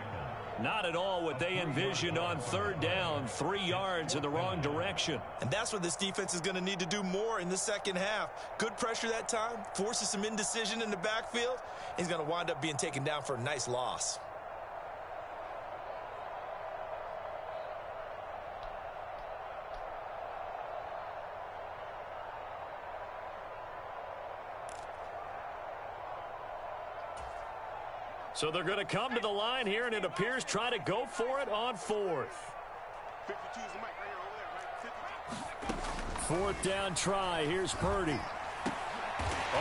Not at all what they envisioned on 3rd down, 3 yards in the wrong direction. And that's what this defense is going to need to do more in the 2nd half. Good pressure that time, forces some indecision in the backfield. He's going to wind up being taken down for a nice loss. So they're going to come to the line here, and it appears try to go for it on fourth. 52 is the mic right here, over there, right? 52. Fourth down try. Here's Purdy.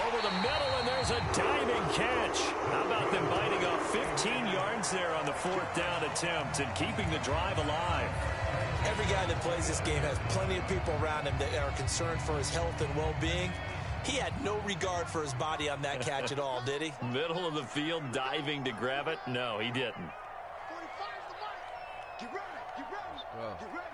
Over the middle, and there's a diving catch. How about them biting off 15 yards there on the fourth down attempt and keeping the drive alive? Every guy that plays this game has plenty of people around him that are concerned for his health and well-being. He had no regard for his body on that catch at all, did he? Middle of the field, diving to grab it? No, he didn't. 45 is the mic. Get ready, get ready, get ready.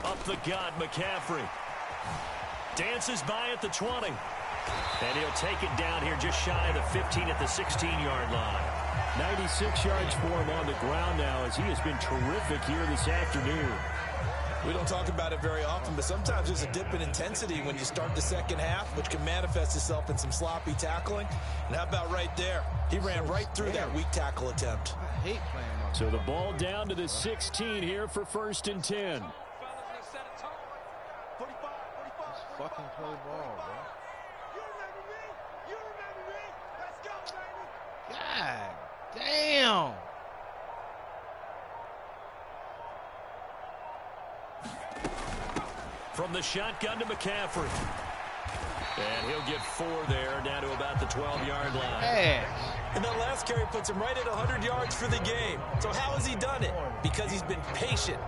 Up the gut, McCaffrey. Dances by at the 20. And he'll take it down here just shy of the 15 at the 16-yard line. 96 yards for him on the ground now as he has been terrific here this afternoon. We don't talk about it very often, but sometimes there's a dip in intensity when you start the second half, which can manifest itself in some sloppy tackling. And how about right there? He ran right through that weak tackle attempt. I hate playing on. So the ball down to the 16 here for 1st and 10. 45. Fucking play ball, bro. You remember me? You remember me? Let's go, baby. God damn. From the shotgun to McCaffrey. And he'll get 4 there, down to about the 12-yard line. Ass. And that last carry puts him right at 100 yards for the game. So how has he done it? Because he's been patient,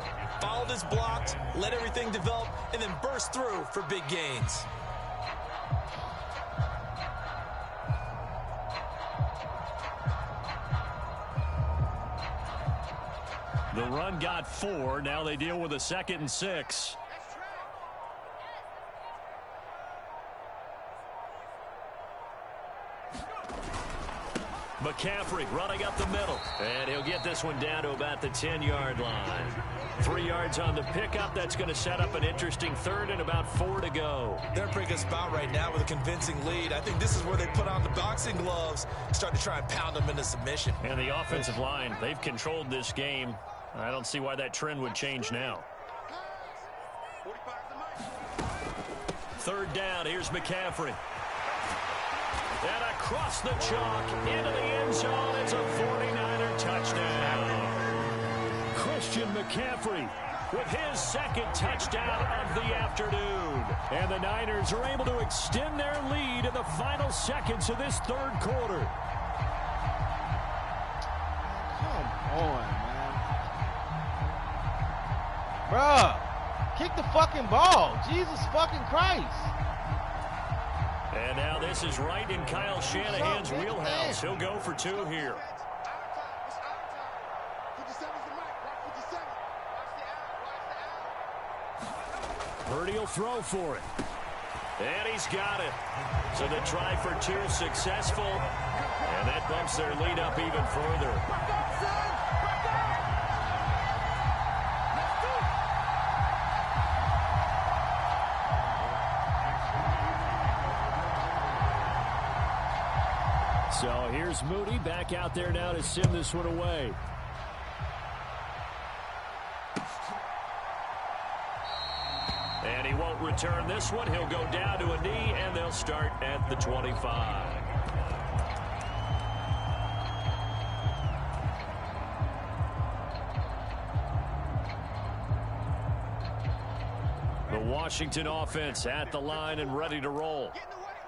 followed his blocks, let everything develop, and then burst through for big gains. The run got 4. Now they deal with a 2nd and 6. McCaffrey running up the middle. And he'll get this one down to about the 10-yard line. 3 yards on the pickup. That's going to set up an interesting 3rd and about 4 to go. They're in a pretty good spot right now with a convincing lead. I think this is where they put on the boxing gloves, start to try and pound them into submission. And the offensive line, they've controlled this game. I don't see why that trend would change now. 45 is the mic. 3rd down. Here's McCaffrey. And across the chalk into the end zone. It's a 49er touchdown. Christian McCaffrey with his 2nd touchdown of the afternoon. And the Niners are able to extend their lead in the final seconds of this 3rd quarter. Come on, man. Bruh, kick the fucking ball. Jesus fucking Christ. And now this is right in Kyle Shanahan's wheelhouse. He'll go for 2 here. It's our time. 57 is the mic. Watch 57. Watch the out. Purdy will throw for it. And he's got it. So the try for 2 successful. And that bumps their lead up even further. So here's Moody back out there now to sim this one away. And he won't return this one. He'll go down to a knee, and they'll start at the 25. The Washington offense at the line and ready to roll.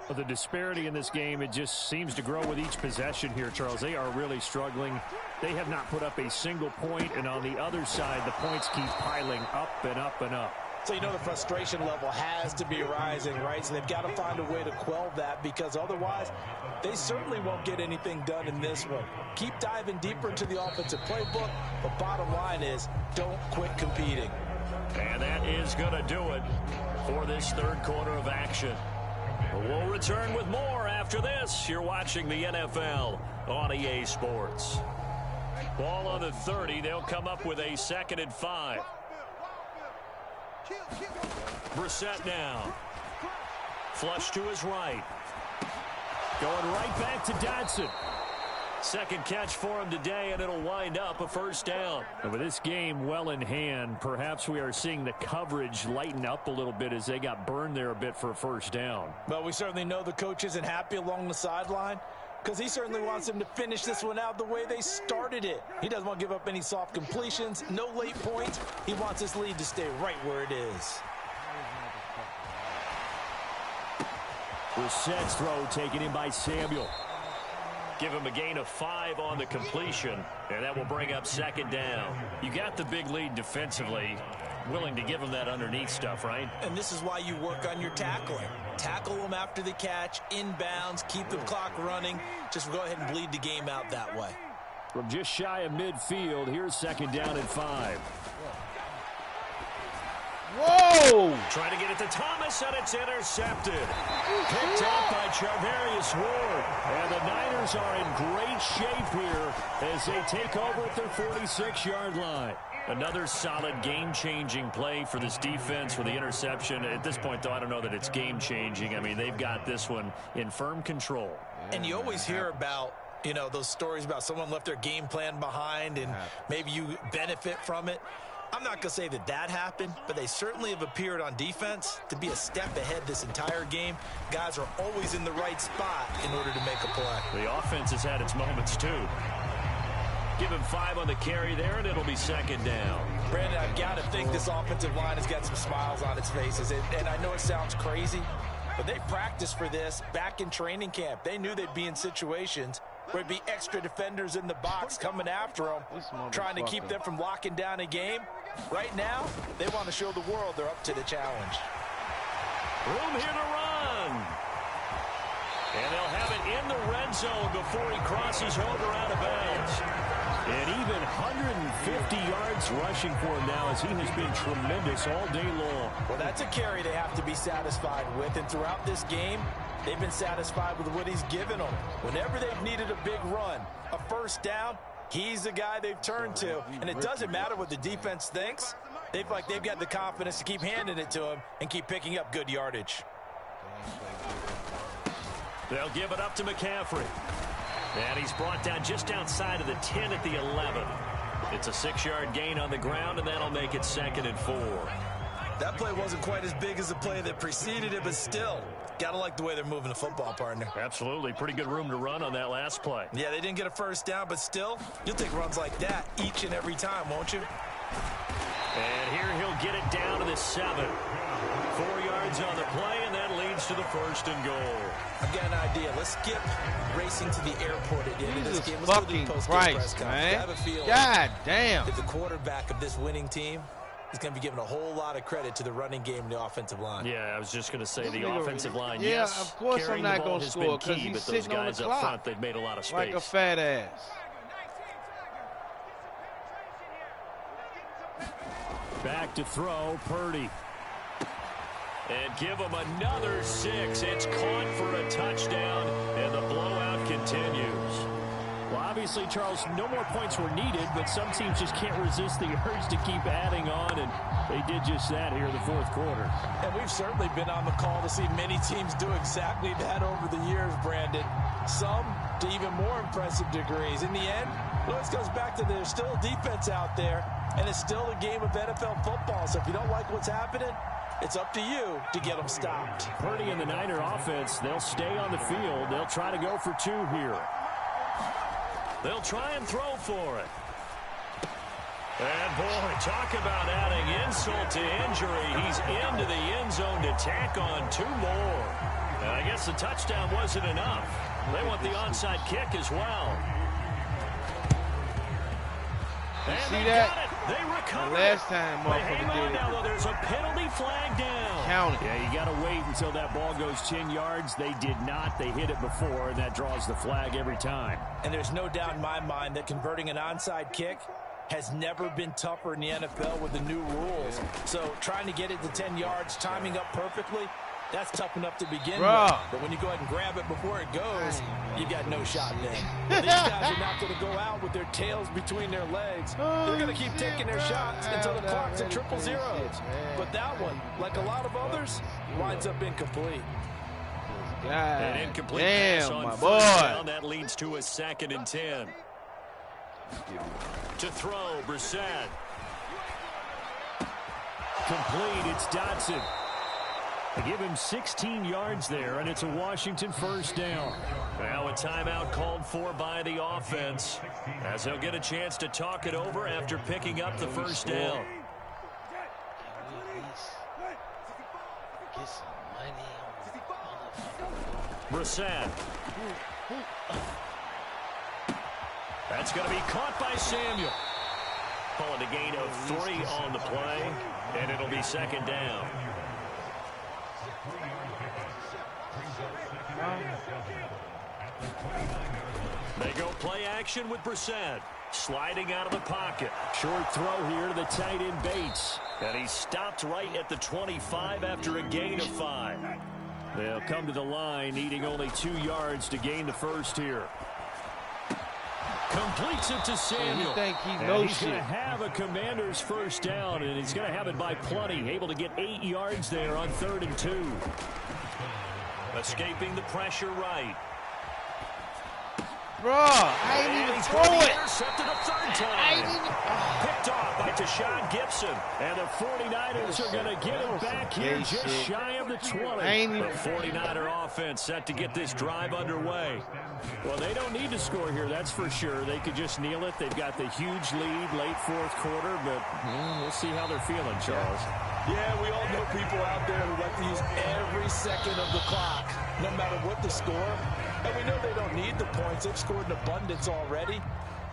Well, the disparity in this game, it just seems to grow with each possession here, Charles. They are really struggling. They have not put up a single point, and on the other side, the points keep piling up and up and up. So you know the frustration level has to be rising, right? So they've got to find a way to quell that, because otherwise they certainly won't get anything done in this one. Keep diving deeper into the offensive playbook, but bottom line is don't quit competing. And that is going to do it for this 3rd quarter of action. We'll return with more after this. You're watching the NFL on EA Sports. Ball on the 30. They'll come up with a 2nd and 5. Brissett now. Flush to his right. Going right back to Dodson. Second catch for him today, and it'll wind up a first down. And with this game well in hand, perhaps we are seeing the coverage lighten up a little bit as they got burned there a bit for a first down. Well, we certainly know the coach isn't happy along the sideline because he certainly wants them to finish this one out the way they started it. He doesn't want to give up any soft completions, no late points. He wants his lead to stay right where it is. Brissett's throw taken in by Samuel. Give him a gain of 5 on the completion, and that will bring up second down. You got the big lead defensively. Willing to give him that underneath stuff, right? And this is why you work on your tackling. Tackle them after the catch, inbounds, keep the clock running. Just go ahead and bleed the game out that way. From just shy of midfield, here's second down and 5. Whoa! Trying to get it to Thomas, and it's intercepted. Picked up by Charvarius Ward. And the Niners are in great shape here as they take over at their 46-yard line. Another solid game-changing play for this defense with the interception. At this point, though, I don't know that it's game-changing. I mean, they've got this one in firm control. And you always hear about, you know, those stories about someone left their game plan behind and maybe you benefit from it. I'm not going to say that that happened, but they certainly have appeared on defense to be a step ahead this entire game. Guys are always in the right spot in order to make a play. The offense has had its moments, too. Give him 5 on the carry there, and it'll be second down. Brandon, I've got to think this offensive line has got some smiles on its faces. And I know it sounds crazy, but they practiced for this back in training camp. They knew they'd be in situations where it'd be extra defenders in the box coming after them, trying to keep them from locking down a game. Right now, they want to show the world they're up to the challenge. Room here to run. And they'll have it in the red zone before he crosses over out of bounds. And even 150 yards rushing for him now as he has been tremendous all day long. Well, that's a carry they have to be satisfied with. And throughout this game, they've been satisfied with what he's given them. Whenever they've needed a big run, a first down, he's the guy they've turned to. And it doesn't matter what the defense thinks. They've got the confidence to keep handing it to him and keep picking up good yardage. They'll give it up to McCaffrey. And he's brought down just outside of the 10 at the 11. It's a 6-yard gain on the ground, and that'll make it 2nd and 4. That play wasn't quite as big as the play that preceded it, but still, got to like the way they're moving the football, partner. Absolutely. Pretty good room to run on that last play. Yeah, they didn't get a first down, but still, you'll take runs like that each and every time, won't you? And here he'll get it down to the 7. 4 yards on the play, and that leads to the 1st and goal. I've got an idea. Let's skip racing to the airport at the end of this game. Let's Fucking go to the post-game press Christ, conference. man. I have a feeling God damn. that the quarterback of this winning team is going to be given a whole lot of credit to the running game and the offensive line. Yeah, I was just going to say the offensive line. Yeah, yes, of course I'm not going to score because he's but those sitting on guys the up clock front, they've made a lot of space. like a fat ass. Back to throw, Purdy. And give him another 6. It's caught for a touchdown, and the blowout continues. Well, obviously, Charles, no more points were needed, but some teams just can't resist the urge to keep adding on, and they did just that here in the 4th quarter. And we've certainly been on the call to see many teams do exactly that over the years, Brandon. Some to even more impressive degrees. In the end, it always goes back to there's still a defense out there, and it's still a game of NFL football. So if you don't like what's happening, it's up to you to get them stopped. Purdy and the Niner offense, they'll stay on the field. They'll try to go for 2 here. They'll try and throw for it. And, boy, talk about adding insult to injury. He's into the end zone to tack on 2 more. And I guess the touchdown wasn't enough. They want the onside kick as well. You And see they that? got it. They recovered Last it. time They hang motherfucker on did now, it. though. There's a penalty flag down. Count it. Yeah, you got to wait until that ball goes 10 yards. They did not. They hit it before, and that draws the flag every time. And there's no doubt in my mind that converting an onside kick has never been tougher in the NFL with the new rules. So trying to get it to 10 yards, timing up perfectly, that's tough enough to begin with. But when you go ahead and grab it before it goes, you got no shot then. But these guys are not going to go out with their tails between their legs. They're going to keep taking their shots until the clock's at 0-0. But that one, like a lot of others, winds up incomplete. God. An incomplete Damn, pass on my first boy. down. That leads to a 2nd and 10. To throw, Brissett. Complete, it's Dotson. They give him 16 yards there, and it's a Washington first down. Now a timeout called for by the offense, as they'll get a chance to talk it over after picking up the first down. Get some money on Brissett. That's going to be caught by Samuel. Calling a gain of 3 on the play, and it'll be 2nd down. They go play action with Brissett. Sliding out of the pocket. Short throw here to the tight end Bates. And he stopped right at the 25 after a gain of 5. They'll come to the line, needing only 2 yards to gain the first here. Completes it to Samuel. You think he And knows he's going to have a Commander's first down, and he's going to have it by plenty. Able to get 8 yards there on 3rd and 2. Escaping the pressure right. Bro, I ain't even throw it. Intercepted a 3rd time. Picked off by Tashawn Gibson. And the 49ers are going to get him back here just shy of the 20. The 49er offense set to get this drive underway. Well, they don't need to score here, that's for sure. They could just kneel it. They've got the huge lead late 4th quarter, but we'll see how they're feeling, Charles. Yeah, we all know people out there who like to use every second of the clock, no matter what the score. And we know they don't need the points. They've scored in abundance already.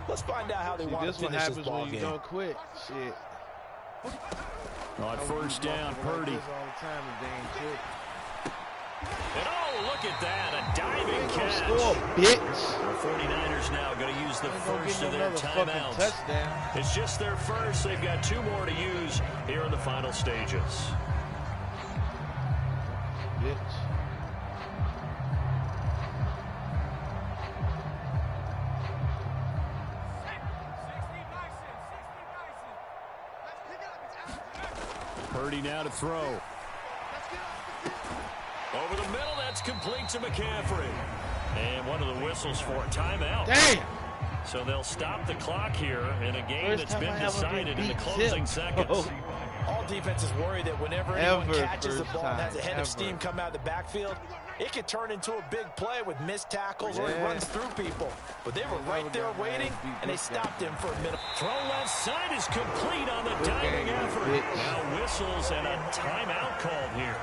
Let's find out how they want to finish this ball game. This is what happens when you don't quit. Shit. On first down, Purdy. All the time and they ain't quit. And oh, look at that, a diving catch. Score, bitch. The 49ers now going to use the first of their timeouts. Touchdown. It's just their first. They've got 2 more to use here in the final stages. Bitch. Purdy now to throw. Over the middle, that's complete to McCaffrey. And one of the whistles for a timeout. Damn! So they'll stop the clock here in a game that's been decided in the closing seconds. All defenses worry that whenever anyone catches the ball and has a head of steam come out of the backfield, it could turn into a big play with missed tackles or he runs through people. But they were right there waiting, and they stopped him for a minute. Throw left side is complete on the diving effort. Now whistles and a timeout called here.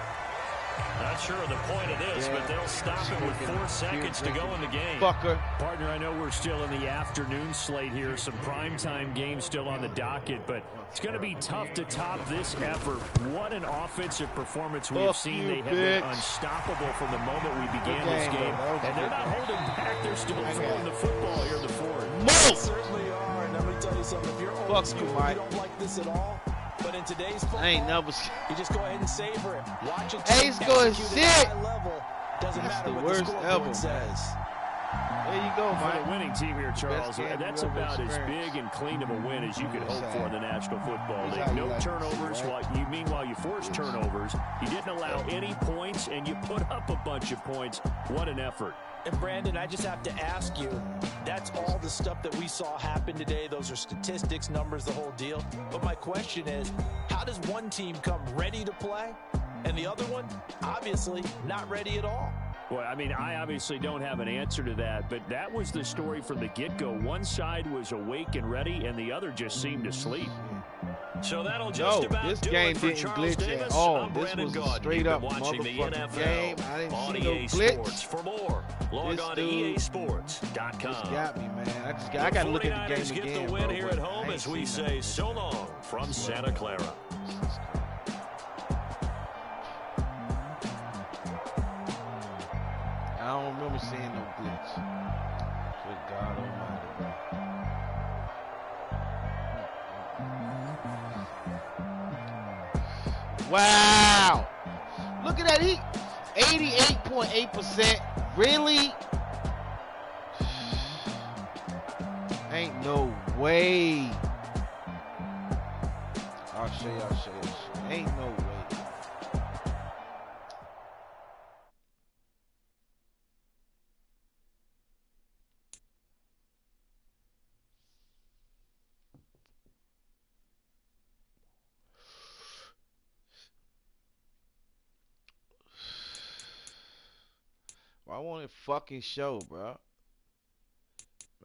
Not sure of the point of this, but they'll stop it with 4 seconds to go in the game. Fucker. Partner, I know we're still in the afternoon slate here. Some primetime games still on the docket, but it's going to be tough to top this effort. What an offensive performance we've seen. They have been unstoppable from the moment we began this game. And they're not holding back. They're still throwing the football here in the 4th. They certainly are, and let me tell you something. If you're old school, you don't like this at all. But in today's football, I ain't never. You just go ahead and savor it. Watch it. Hey, score shit. Level. Doesn't matter the what worst the scoreboard ever, says. There you go, For Mike. the winning team here, Charles, that's about as experience. big and clean of a win as you could hope for in the National Football League. No turnovers. Meanwhile, you forced turnovers. You didn't allow any points, and you put up a bunch of points. What an effort. And, Brandon, I just have to ask you, that's all the stuff that we saw happen today. Those are statistics, numbers, the whole deal. But my question is, how does one team come ready to play, and the other one, obviously, not ready at all? Well, I mean, I obviously don't have an answer to that, but that was the story from the get-go. One side was awake and ready, and the other just seemed to sleep. So that'll just about this do game it for didn't Charles glitch Davis. at all. I'm This Brandon was a Gaudin. straight You've been up watching the motherfucking NFL game. I didn't on see no EA glitch. Sports. For more, log on to EASports.com. Just got me, man. I got to look at the game get again. the win bro, here but at home I ain't as we seen say nothing. so long from Santa Clara. I don't remember seeing no glitch. Good God Almighty, bro. Wow! Look at that. He 88.8%. Really? Ain't no way. I'll show you. Ain't no way. I want to fucking show, bro.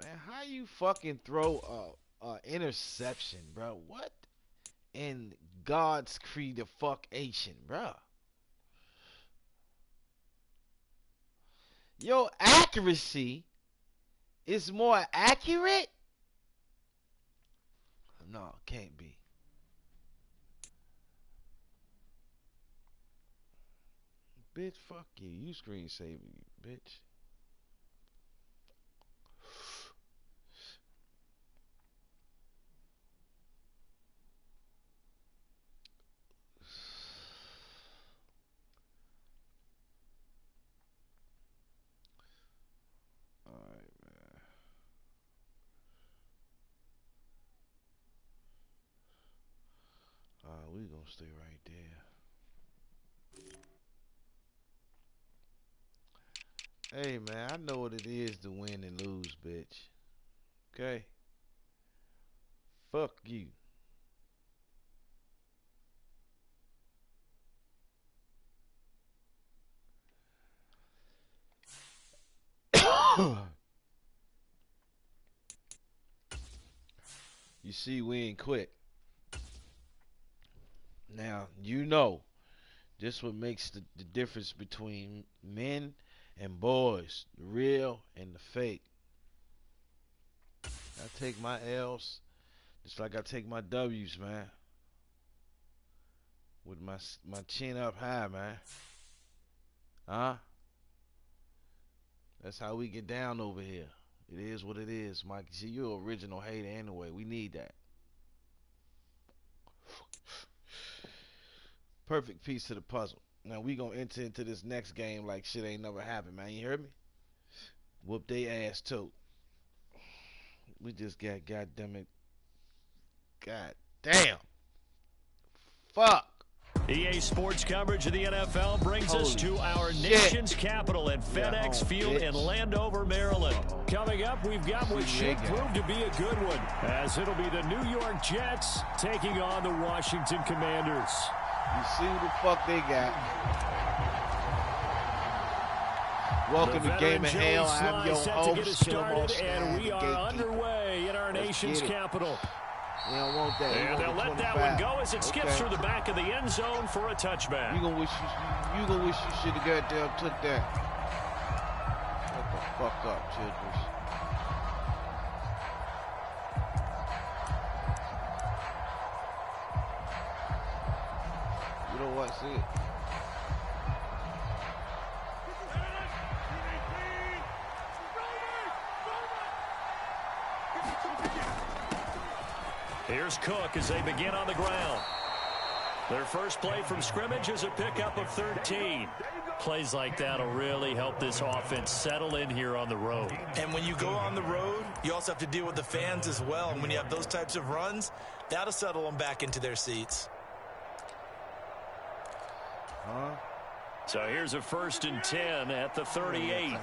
Man, how you fucking throw a interception, bro? What in God's creation, bro? Your accuracy is more accurate? No, can't be. Bitch, fuck you. You screensaver, you bitch. Alright, man. We gonna stay right there. Hey, man, I know what it is to win and lose, bitch. Okay? Fuck you. You see, we ain't quit. Now, you know, this what makes the difference between men and boys, the real and the fake. I take my L's just like I take my W's, man. With my chin up high, man. Huh? That's how we get down over here. It is what it is, Mike. See, you're an original hater anyway. We need that. Perfect piece to the puzzle. Now we gonna enter into this next game like shit ain't never happened, man. You heard me? Whoop they ass too. We just got, goddamn it. God damn. Fuck. EA Sports coverage of the NFL brings us to our nation's capital at FedEx Field in Landover, Maryland. Coming up, we've got what should prove to be a good one, as it'll be the New York Jets taking on the Washington Commanders. You see who the fuck they got. Welcome to Game of Hell. I'm your host, Killamoss9. And we are underway in our nation's capital. We don't want that. And they'll let that one go as it skips through the back of the end zone for a touchback. You gonna wish you should have got there and took that. Shut the fuck up, Childress. You know what? See it. Here's Cook as they begin on the ground. Their first play from scrimmage is a pickup of 13. Plays like that will really help this offense settle in here on the road. And when you go on the road, you also have to deal with the fans as well. And when you have those types of runs, that'll settle them back into their seats. So here's a 1st and 10 at the 38.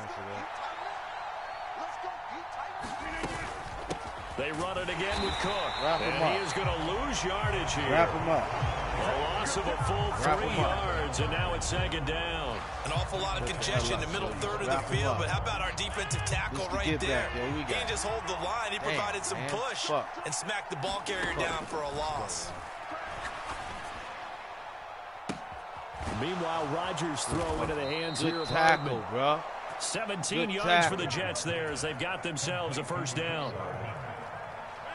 They run it again with Cook. And he is going to lose yardage here. Wrap him up. A loss of a full 3 yards, and now it's 2nd down. An awful lot of congestion in the middle third of the field, but how about our defensive tackle right there? He didn't just hold the line. He provided some push and smacked the ball carrier down for a loss. Meanwhile, Rodgers throw into the hands here of tackle, Hardman. bro. 17 yards for the Jets there as they've got themselves a 1st down.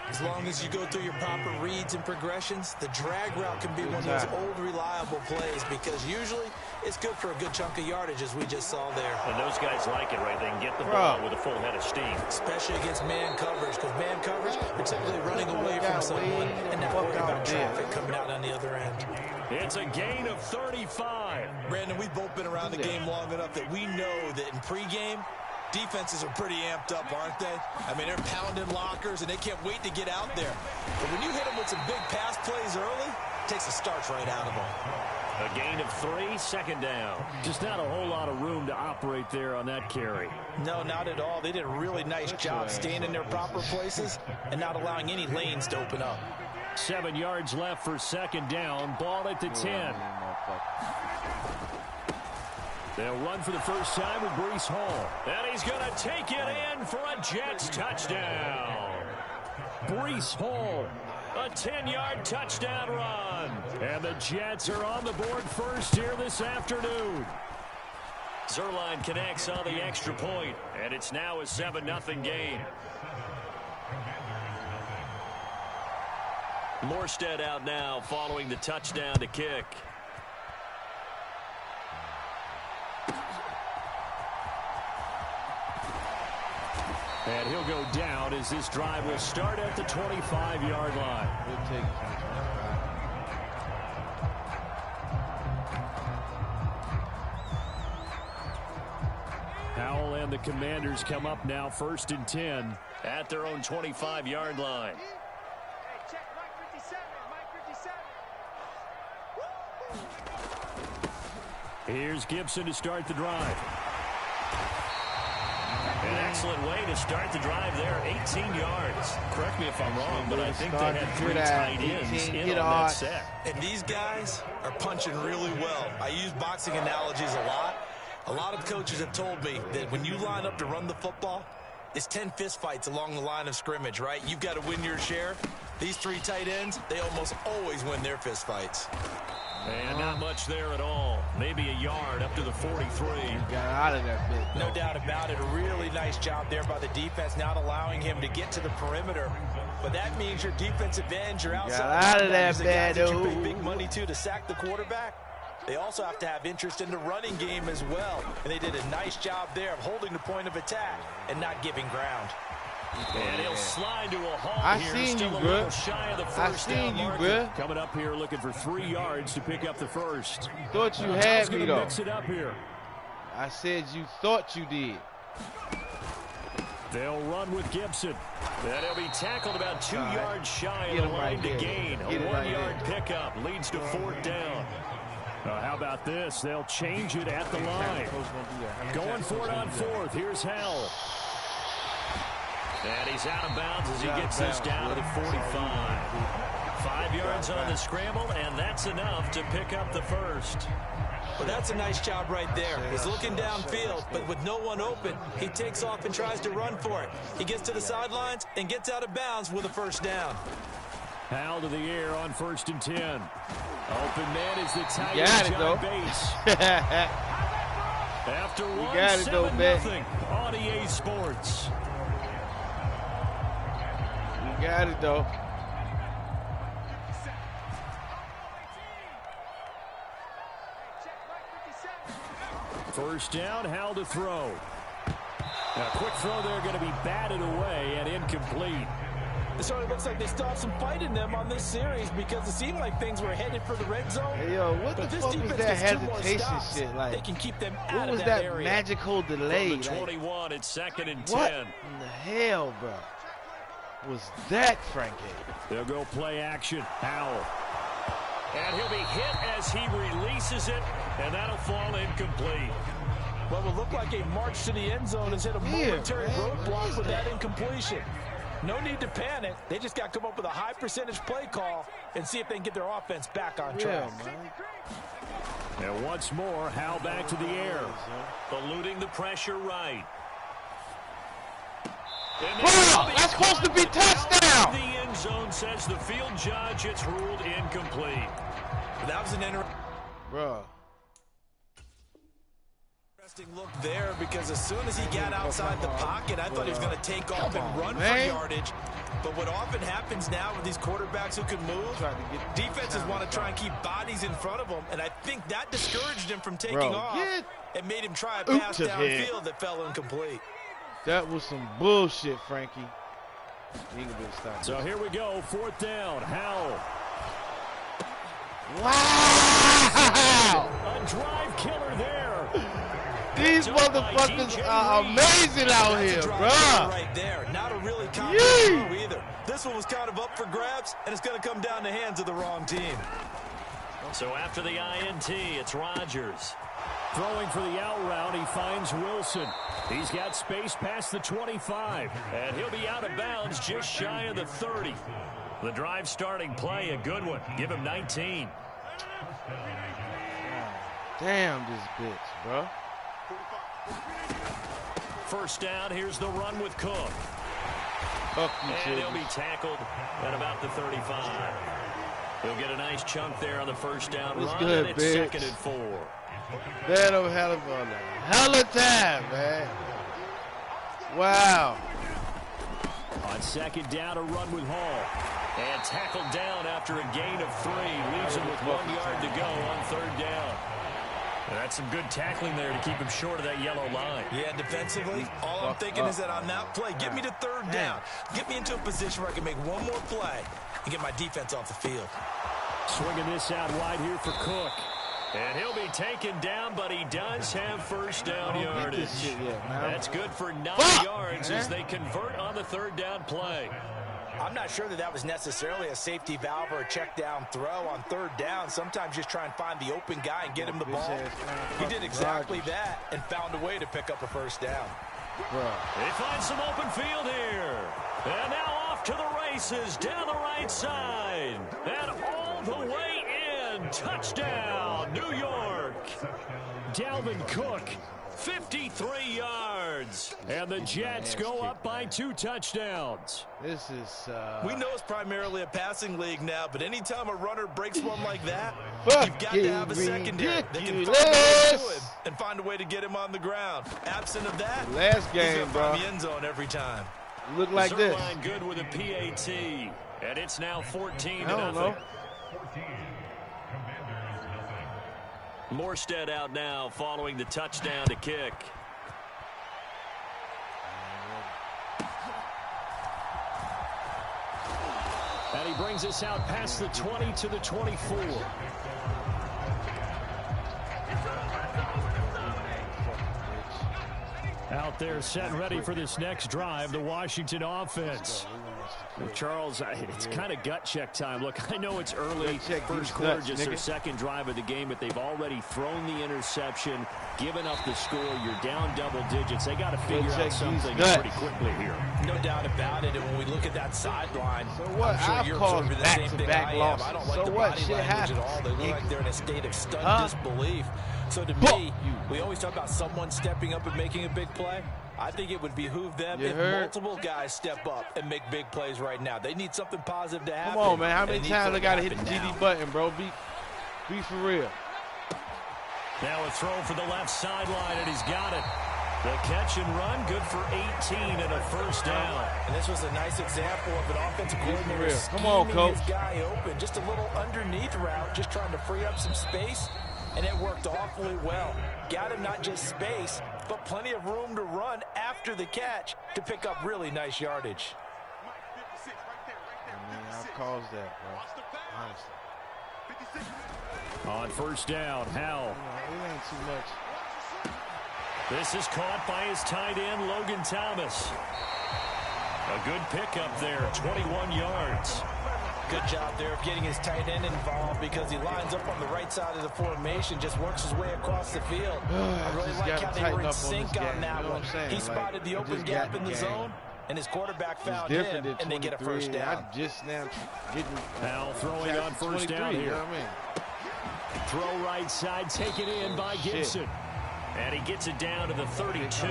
As long as you go through your proper reads and progressions, the drag route can be one of those old, reliable plays because usually it's good for a good chunk of yardage, as we just saw there. And those guys like it, right? They can get the ball with a full head of steam. Especially against man coverage, because man coverage, you're typically running away from someone and not worried about traffic coming out on the other end. It's a gain of 35. Brandon, we've both been around the game long enough that we know that in pregame, defenses are pretty amped up, aren't they? I mean, they're pounding lockers, and they can't wait to get out there. But when you hit them with some big pass plays early, it takes the starch right out of them. A gain of 3, 2nd down. Just not a whole lot of room to operate there on that carry. No, not at all. They did a really nice job staying in their proper places and not allowing any lanes to open up. 7 yards left for 2nd down. Ball at the 10. They'll run for the first time with Breece Hall. And he's going to take it in for a Jets touchdown. Breece Hall, a 10-yard touchdown run. And the Jets are on the board first here this afternoon. Zerline connects on the extra point, and it's now a 7-0 game. Morstead out now following the touchdown to kick. And he'll go down as this drive will start at the 25-yard line. We'll take it. Howell and the Commanders come up now 1st and 10 at their own 25-yard line. Here's Gibson to start the drive. An excellent way to start the drive there, 18 yards. Correct me if I'm wrong, but I think they had 3 tight ends in on that set. And these guys are punching really well. I use boxing analogies a lot. A lot of coaches have told me that when you line up to run the football, it's 10 fistfights along the line of scrimmage, right? You've got to win your share. These 3 tight ends, they almost always win their fistfights. And not much there at all. Maybe a yard up to the 43. Got out of that bit. No doubt about it. A really nice job there by the defense, not allowing him to get to the perimeter. But that means your defensive end, your outside. Got out of that bad, that you pay big money to sack the quarterback. They also have to have interest in the running game as well. And they did a nice job there of holding the point of attack and not giving ground. And he'll slide to a halt here. I seen Still you, a bro. little shy of the first down marker. Bro. Coming up here looking for 3 yards to pick up the first. Thought you had me, though. Mix it up here. I said you thought you did. They'll run with Gibson. And he'll be tackled about 2 yards shy of the line to gain. A 1-yard pickup leads to 4th down. How about this? They'll change it at the line. Going for it on 4th. Here's Howell. And he's out of bounds as he gets this down to the 45. 5 yards on the scramble, and that's enough to pick up the first. Well, that's a nice job right there. He's looking downfield, but with no one open, he takes off and tries to run for it. He gets to the sidelines and gets out of bounds with a first down. Howell to the air on 1st and 10. Open man is the tight end, John Bates. After one, 7-0 on EA Sports. You got it, though. First down, Howell to throw. A quick throw there going to be batted away and incomplete. It sort of looks like they still have some fight in them on this series because it seemed like things were headed for the red zone. Hey, yo, what the fuck was that hesitation shit like? They can keep them what out was of that area. magical delay? From the 21, it's 2nd and 10. What in the hell, bro? Was that Frankie? They'll go play action. Howell. And he'll be hit as he releases it, and that'll fall incomplete. What will look like a march to the end zone has hit a momentary roadblock with that incompletion. No need to panic. They just got to come up with a high percentage play call and see if they can get their offense back on track. And once more, Howell back to the air. Eluding the pressure right. Bro, that's supposed to be touchdown. The end zone, says the field judge. It's ruled incomplete. That was an interesting look there because as soon as he got outside the pocket, I thought he was going to take off and run for yardage. But what often happens now with these quarterbacks who can move, defenses want to try and keep bodies in front of them, and I think that discouraged him from taking off and made him try a pass downfield that fell incomplete. That was some bullshit, Frankie. So here we go, 4th down. Howell. Wow! A drive killer there. These motherfuckers are amazing out here, bro. Right there. Not a really confident throw either. This one was kind of up for grabs, and it's going to come down the hands of the wrong team. So after the INT, it's Rodgers. Throwing for the out route, he finds Wilson. He's got space past the 25, and he'll be out of bounds just shy of the 30. The drive starting play, a good one. Give him 19. Damn this bitch, bro. First down, here's the run with Cook. And he'll be tackled at about the 35. He'll get a nice chunk there on the first down run, good, and it's bitch. 2nd and 4. They don't have a hell of time, man. Wow. On 2nd down, a run with Hall. And tackled down after a gain of 3. Leaves him with 1 yard to go on 3rd down. And that's some good tackling there to keep him short of that yellow line. Yeah, defensively, all I'm thinking is that on that play, get me to 3rd down. Get me into a position where I can make one more play and get my defense off the field. Swinging this out wide here for Cook. And he'll be taken down, but he does have first down yardage. That's good for 9 yards as they convert on the 3rd down play. I'm not sure that that was necessarily a safety valve or a check down throw on 3rd down. Sometimes just try and find the open guy and get him the ball. He did exactly that and found a way to pick up a first down. They find some open field here. And now off to the races down the right side. And all the way in. Touchdown, New York. Dalvin Cook, 53 yards. And the Jets go up by 2 touchdowns. This is... We know it's primarily a passing league now, but anytime a runner breaks one like that, you've got to have a secondary that can find a way to him and find a way to get him on the ground. Absent of that, last game, he's bro. find the end zone every time. Look like this. Zerline good with a PAT. And it's now 14-0. I don't know. Morstead out now following the touchdown to kick. And he brings us out past the 20 to the 24. Out there set and ready for this next drive, the Washington offense. Well, Charles, it's kind of gut check time. Look, I know it's early, first quarter, just their 2nd drive of the game, but they've already thrown the interception, given up the score. You're down double digits. They got to figure out something pretty quickly here. No doubt about it. And when we look at that sideline, so what? I'm sure you're observing the same thing I am. Losses. I don't like so the what? body Shit language happens. at all. They look like they're in a state of stunned disbelief. So to me, we always talk about someone stepping up and making a big play. I think it would behoove them if multiple guys step up and make big plays right now. They need something positive to happen. Come on, man. How many times I got to hit the GD button, bro? Be for real. Now a throw for the left sideline, and he's got it. The catch and run, good for 18 and a first down. And this was a nice example of an offensive coordinator scheming his guy open. Just a little underneath route, just trying to free up some space, and it worked awfully well. Got him not just space, but plenty of room to run after the catch to pick up really nice yardage. I'll cause that, bro. Honestly. On first down, Howell. It ain't too much. This is caught by his tight end, Logan Thomas. A good pickup there, 21 yards. Good job there of getting his tight end involved because he lines up on the right side of the formation, just works his way across the field. I really like how they were in sync on that one. He spotted the open gap in the zone, and his quarterback found him, and they get a first down. I just now getting Howell throwing on first down here. You know what I mean? Throw right side, taken in by Gibson. And he gets it down to the 32.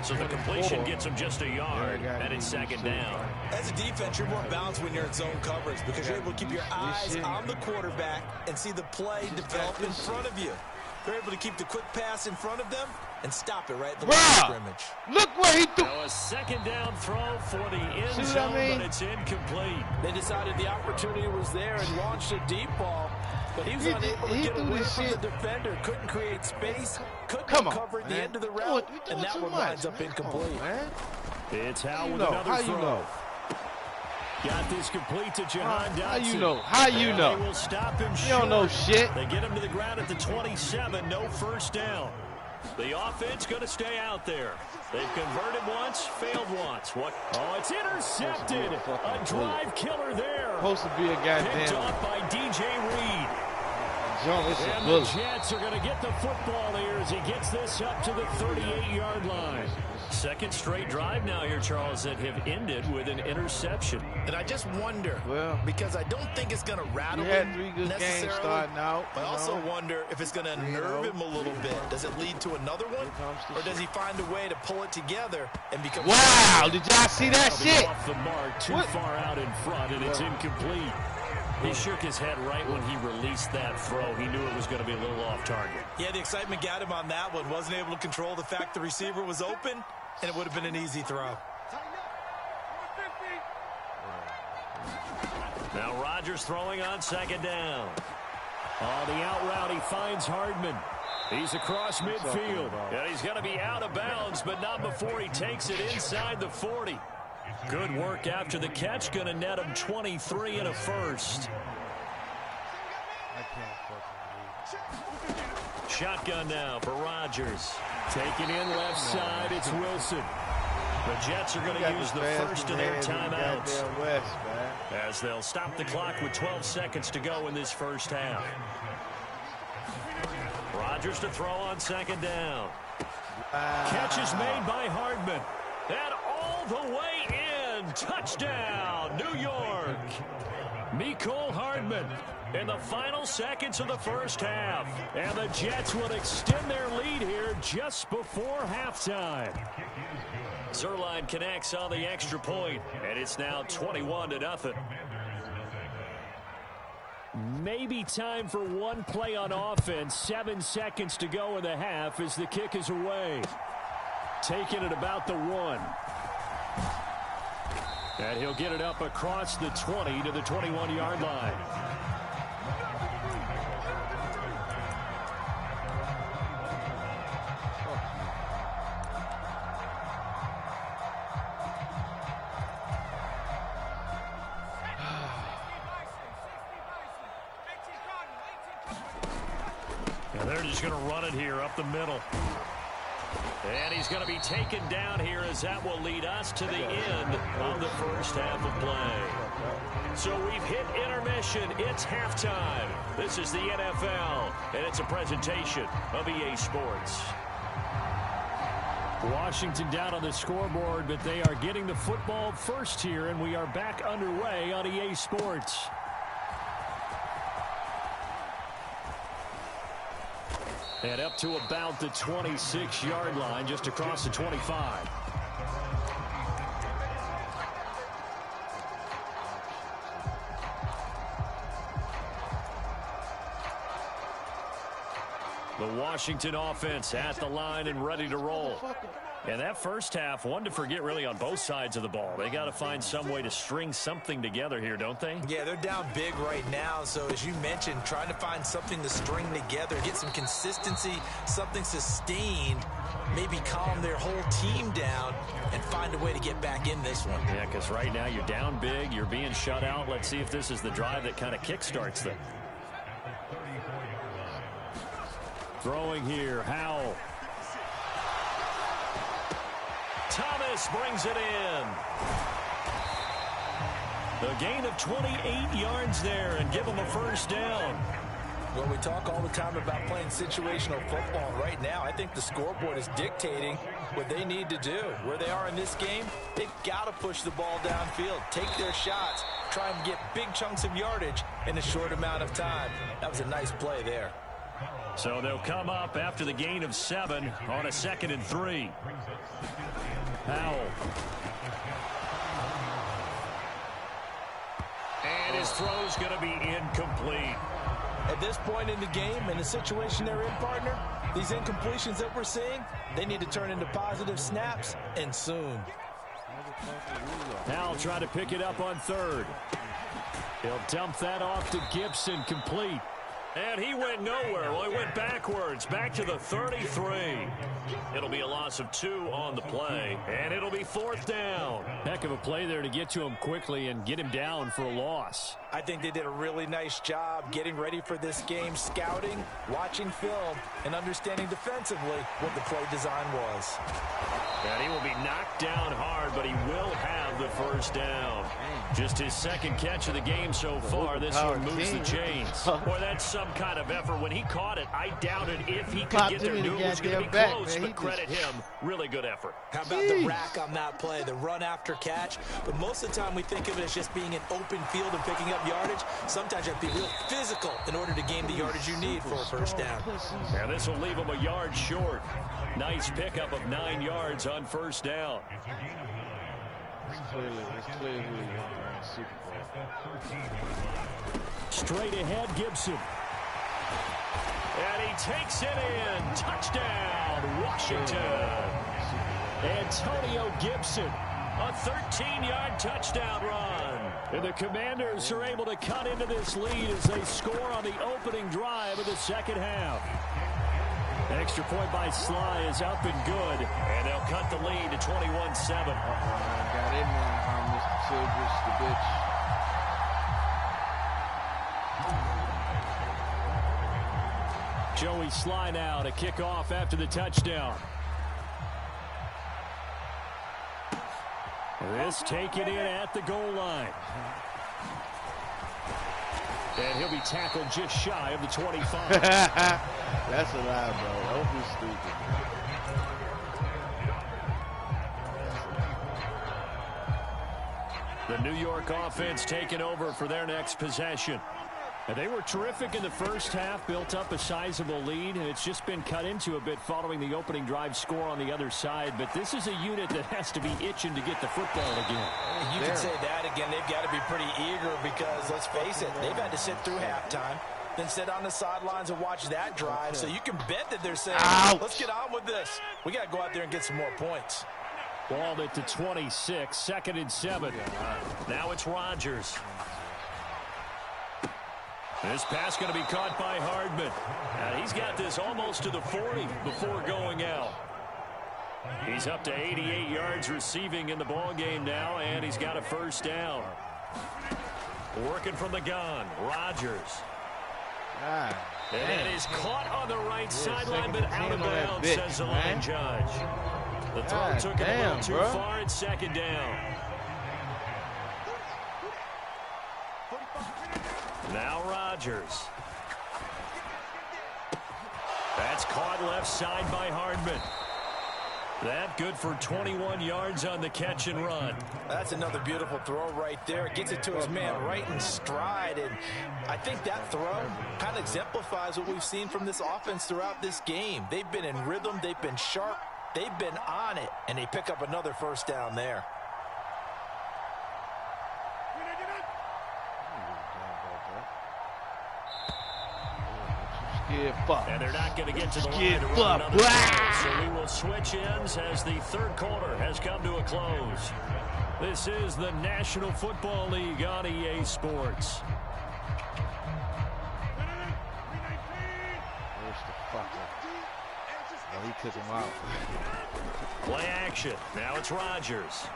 So the completion gets him just a yard, and it's 2nd down. As a defense, you're more balanced when you're in zone coverage because you're able to keep your eyes on the quarterback and see the play develop in front of you. They're able to keep the quick pass in front of them and stop it right at the line of scrimmage. Look where he threw. So a 2nd down throw for the end zone, but it's incomplete. They decided the opportunity was there and launched a deep ball. But he was unable to get away from the defender, couldn't create space, couldn't cover the end of the route, and that one winds up incomplete. It's Howell with another throw. Got this complete to Jahan Dotson. How you know? How you know? They will stop him short. You don't know shit. They get him to the ground at the 27, no first down. The offense going to stay out there. They've converted once, failed once. What? Oh, it's intercepted. A drive killer there. Supposed to be a goddamn. Picked off by DJ Reed. jump. It's a And bullet. the Jets are going to get the football here as he gets this up to the 38-yard line. Second straight drive now here, Charles, that have ended with an interception. And I just wonder, Well, because I don't think it's going to rattle he had him 3 good games necessarily. starting out. I also wonder if it's going to unnerve him a little bit. Does it lead to another one? Or does he find a way to pull it together and become... Wow, did y'all see that shit? Off the mark, too far out in front, and it's incomplete. He shook his head right when he released that throw. He knew it was going to be a little off target. Yeah, the excitement got him on that one. Wasn't able to control the fact the receiver was open, and it would have been an easy throw. Now Rodgers throwing on second down. On the out route, he finds Hardman. He's across midfield. And he's going to be out of bounds, but not before he takes it inside the 40. Good work after the catch. Going to net him 23 and a first. Shotgun now for Rodgers. Taking in left side, it's Wilson. The Jets are going to use the first of their timeouts as they'll stop the clock with 12 seconds to go in this first half. Rodgers to throw on second down. Catch is made by Hardman. And all the way in. Touchdown, New York. Mecole Hardman in the final seconds of the first half. And the Jets will extend their lead here just before halftime. Zerline connects on the extra point, and it's now 21-0. Maybe time for one play on offense. 7 seconds to go in the half as the kick is away. Taking it about the 1. And he'll get it up across the 20 to the 21-yard line. And they're just going to run it here up the middle. And he's going to be taken down here as that will lead us to the end of the first half of play. So we've hit intermission. It's halftime. This is the NFL, and it's a presentation of EA Sports. Washington down on the scoreboard, but they are getting the football first here, and we are back underway on EA Sports. And up to about the 26-yard line, just across the 25. The Washington offense at the line and ready to roll. And that first half, one to forget really on both sides of the ball. They got to find some way to string something together here, don't they? Yeah, they're down big right now. So as you mentioned, trying to find something to string together, get some consistency, something sustained, maybe calm their whole team down and find a way to get back in this one. Yeah, because right now you're down big, you're being shut out. Let's see if this is the drive that kind of kickstarts them. Throwing here, Howell. Thomas brings it in. The gain of 28 yards there and give them a first down. Well, we talk all the time about playing situational football. Right now, I think the scoreboard is dictating what they need to do. Where they are in this game, they've got to push the ball downfield, take their shots, try and get big chunks of yardage in a short amount of time. That was a nice play there. So they'll come up after the gain of 7 on a 2nd and 3. Howell. And his throw's going to be incomplete. At this point in the game, in the situation they're in, partner, these incompletions that we're seeing, they need to turn into positive snaps, and soon. Howell trying to pick it up on 3rd. He'll dump that off to Gibson, complete. And he went nowhere. Well, he went backwards, back to the 33. It'll be a loss of 2 on the play, and it'll be 4th down. Heck of a play there to get to him quickly and get him down for a loss. I think they did a really nice job getting ready for this game, scouting, watching film, and understanding defensively what the play design was. And he will be knocked down hard, but he will have the first down. Just his 2nd catch of the game so far. This one moves the chains. Boy, that's some some kind of effort. When he caught it, I doubted if he could get there. Knew it was going to be close, but credit him. Really good effort. How about the rack on that play, the run after catch? But most of the time we think of it as just being an open field and picking up yardage. Sometimes you have to be real physical in order to gain the yardage you need for a first down. And this will leave him a yard short. Nice pickup of 9 yards on first down. It's clearly who he won the Super Bowl. Straight ahead, Gibson. And he takes it in. Touchdown, Washington. Antonio Gibson, a 13-yard touchdown run. And the Commanders are able to cut into this lead as they score on the opening drive of the second half. An extra point by Sly is up and good, and they'll cut the lead to 21-7. Got in there, Mr. Silvers, the bitch. Joey Sly now to kick off after the touchdown. This taken in at the goal line. And he'll be tackled just shy of the 25. That's a lie, bro. Don't be stupid. The New York offense taking over for their next possession. And they were terrific in the first half, built up a sizable lead, and it's just been cut into a bit following the opening drive score on the other side. But this is a unit that has to be itching to get the football again. You can say that again. They've got to be pretty eager because, let's face it, they've had to sit through halftime, then sit on the sidelines and watch that drive. So you can bet that they're saying, let's get on with this. We got to go out there and get some more points. Balled it to 26, 2nd and 7. Now it's Rodgers. This pass going to be caught by Hardman. And he's got this almost to the 40 before going out. He's up to 88 yards receiving in the ball game now, and he's got a first down. Working from the gun, Rodgers. And it is caught on the right sideline, but out of bounds, says the line judge. The throw took it a little too far. It's 2nd down. Now Rodgers. That's caught left side by Hardman. That good for 21 yards on the catch and run. That's another beautiful throw right there. Gets it to his man right in stride. And I think that throw kind of exemplifies what we've seen from this offense throughout this game. They've been in rhythm. They've been sharp. They've been on it. And they pick up another first down there. And they're not going to get to the line to run another play, so we will switch ends as the third quarter has come to a close. This is the National Football League on EA Sports. Where's the fucker? Oh, he took him out. Play action. Now it's Rodgers.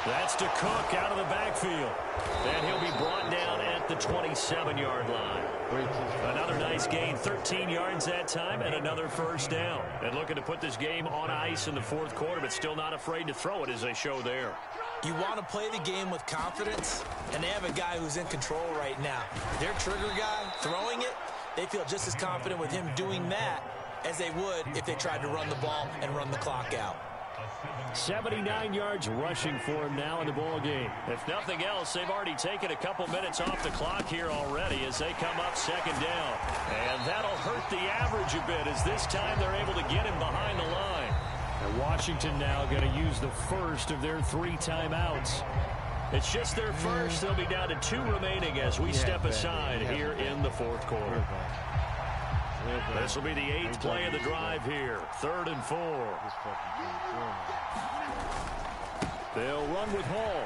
That's to Cook out of the backfield. And he'll be brought down at the 27-yard line. Another nice gain, 13 yards that time, and another first down. And looking to put this game on ice in the fourth quarter, but still not afraid to throw it as they show there. You want to play the game with confidence, and they have a guy who's in control right now. Their trigger guy throwing it, they feel just as confident with him doing that as they would if they tried to run the ball and run the clock out. 79 yards rushing for him now in the ball game. If nothing else, they've already taken a couple minutes off the clock here already as they come up 2nd down. And that'll hurt the average a bit as this time they're able to get him behind the line. And Washington now going to use the first of their 3 timeouts. It's just their first. They'll be down to 2 remaining as we step aside here in the fourth quarter. This will be the 8th play of the drive here. 3rd and 4. They'll run with Hall.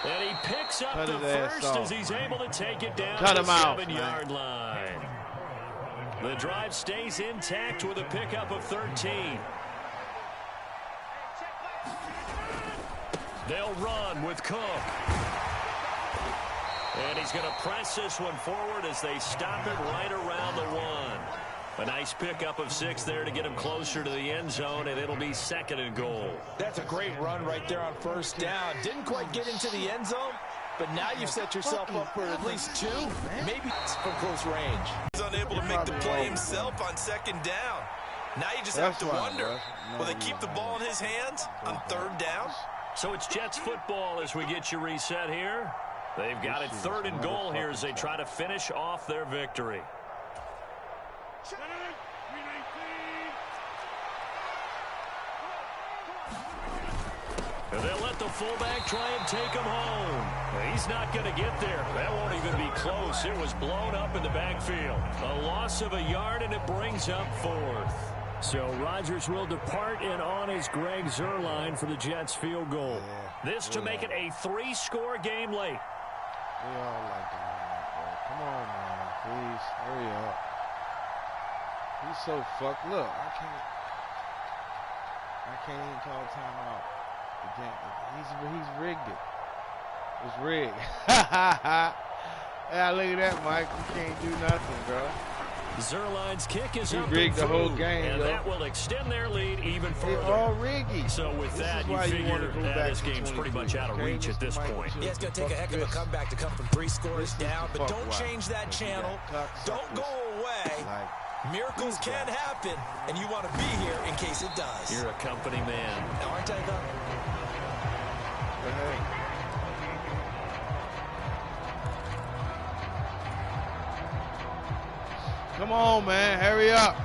And he picks up the first as he's able to take it down to the 7-yard line. The drive stays intact with a pickup of 13. They'll run with Cook. And he's going to press this one forward as they stop it right around the 1. A nice pickup of 6 there to get him closer to the end zone, and it'll be 2nd and goal. That's a great run right there on first down. Didn't quite get into the end zone, But now you've set yourself up for at least 2, maybe from close range. He's unable to make the play himself on second down. Now you just have to wonder, will they keep the ball in his hands on third down? So it's Jets football as we get you reset here. They've got it 3rd and goal here as they try to finish off their victory. And they'll let the fullback try and take him home. He's not going to get there. That won't even be close. It was blown up in the backfield. A loss of a yard, and it brings up 4th. So Rodgers will depart, and on is Greg Zuerlein for the Jets field goal. This to make it a 3-score game late. We all like the man, bro. Come on, man. Please, hurry up. He's so fucked. Look, I can't even call timeout. He's rigged it. It's rigged. Yeah, look at that, Mike. You can't do nothing, bro. Zuerlein's kick is up rigged the whole game, and that will extend their lead even further. They're all riggy. So with that, you figure this game's pretty much out of reach at this point. Yeah, it's going to take a heck of a comeback to come from 3 scores down, but don't change that channel. Don't go away. Miracles can happen, and you want to be here in case it does. You're a company man. Now, aren't I, though? Come on, man. Hurry up.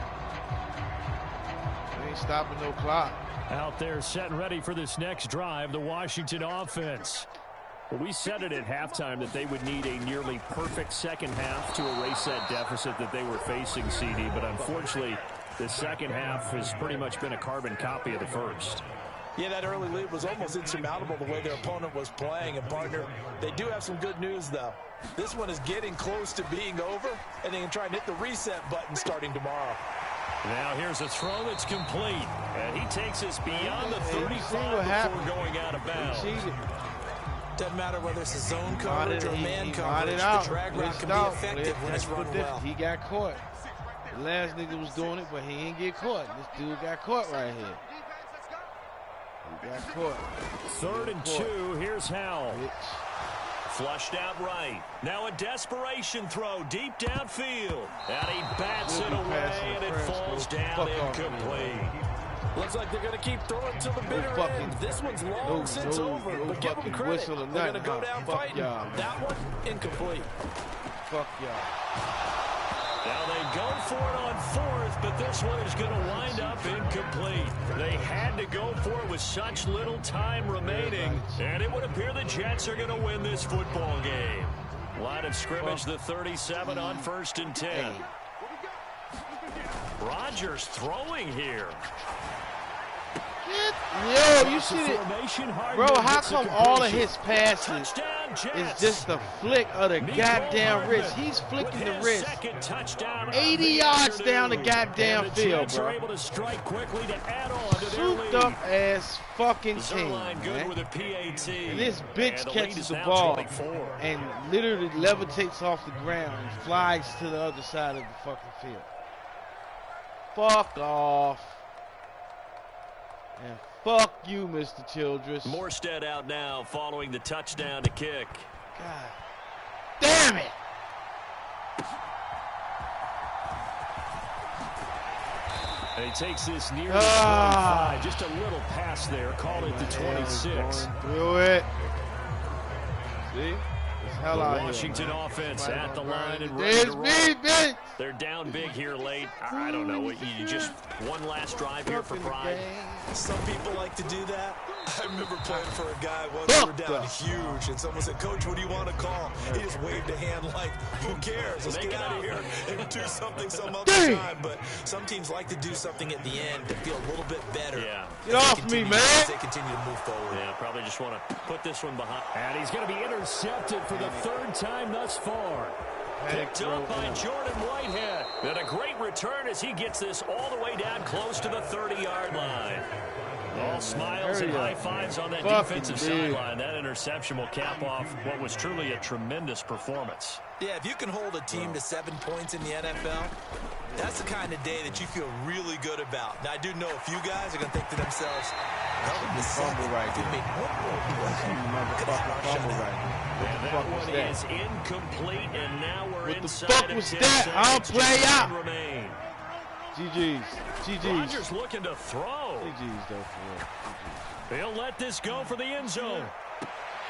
We ain't stopping no clock. Out there set and ready for this next drive, the Washington offense. Well, we said it at halftime that they would need a nearly perfect second half to erase that deficit that they were facing, CD. But unfortunately, the second half has pretty much been a carbon copy of the first. Yeah, that early lead was almost insurmountable the way their opponent was playing. And, partner, they do have some good news, though. This one is getting close to being over, and they can try and hit the reset button starting tomorrow. Now here's a throw that's complete. And he takes us beyond the 35 before going out of bounds. Doesn't matter whether it's a zone coverage or man coverage, the drag route can be effective when it's run well. He got caught. The last nigga was doing it, but he didn't get caught. This dude got caught right here. He got caught. 3rd and 2. Here's Howell. Flushed out right. Now a desperation throw deep downfield. And he bats it away, and it falls down incomplete. Looks like they're going to keep throwing to the bitter end. This one's long since over, but give them credit. They're going to go down fighting. That one, incomplete. Fuck y'all. Now they go for it on 4th, but this one is going to wind up incomplete. They had to go for it with such little time remaining, and it would appear the Jets are going to win this football game. Line of scrimmage, the 37 on 1st and 10. Rodgers throwing here. Yo, you see it? Bro, how come all of his passes is just the flick of the goddamn wrist? He's flicking the wrist 80 yards down the goddamn field, bro. Souped up ass fucking team, man. And this bitch catches the ball and literally levitates off the ground and flies to the other side of the fucking field. Fuck off. And fuck you, Mr. Childress. Morstead out now following the touchdown to kick. God damn it. And he takes this near the 25. Just a little pass there. Called it the 26. Do it. See? The Washington offense at the line and ready to roll. They're down big here late. I don't know. You just one last drive here for pride. Some people like to do that. I remember playing for a guy once we were down huge, and someone said, "Coach, what do you want to call?" He just waved a hand like, "Who cares? Let's get out of here and do something some other time." But some teams like to do something at the end to feel a little bit better. Yeah. Get off me, man. They continue to move forward. Yeah, probably just want to put this one behind. And he's going to be intercepted for the 3rd time thus far. Picked up by Jordan Whitehead. And a great return as he gets this all the way down close to the 30-yard line. All smiles and high fives on that defensive sideline. That interception will cap off what was truly a tremendous performance. Yeah, if you can hold a team to 7 points in the NFL, that's the kind of day that you feel really good about. Now, I do know a few guys are going to think to themselves, "Oh, this fumble right here. Could fumble right here. What the fuck was that? Is incomplete, and now we're What the inside fuck of was 10 that? I'll seconds. play out. Remain. GG's. GG's. Rodgers looking to throw. GG's though for real. GG's. They'll let this go for the end zone.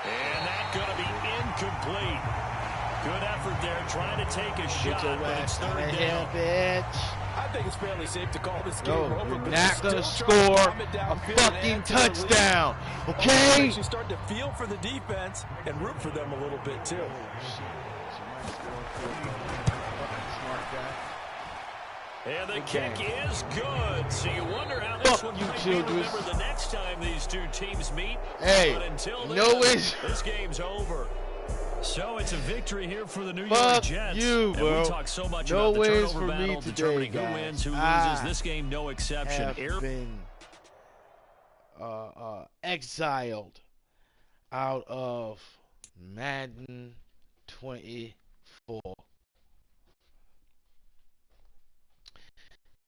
And that's going to be incomplete. Good effort there, trying to take a shot, but it's third down. Bitch. I think it's fairly safe to call this game No, over. you're but not going to still score trying to calm it a down, fucking touchdown, okay? You start to feel for the defense and root for them a little bit, too. And the kick is good. So you wonder how this one might be remembered the next time these two teams meet. Hey, but until then, no wins. This game's over. So it's a victory here for the New York Fuck Jets. you, bro. And we talk so much No about the wins turnover for me battle, today, determining guys. who wins, who loses. This game, no exception. Have been exiled out of Madden 24.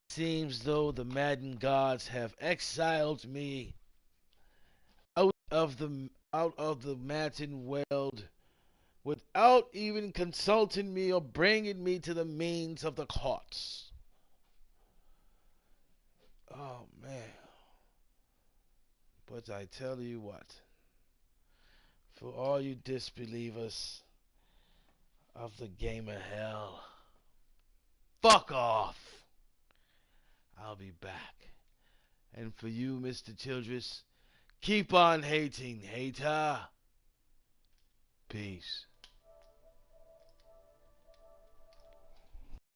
Seems though the Madden gods have exiled me out of the Madden world without even consulting me or bringing me to the means of the courts. Oh man. But I tell you what, for all you disbelievers of the game of hell, fuck off. I'll be back. And for you, Mr. Childress, keep on hating, hater. Peace.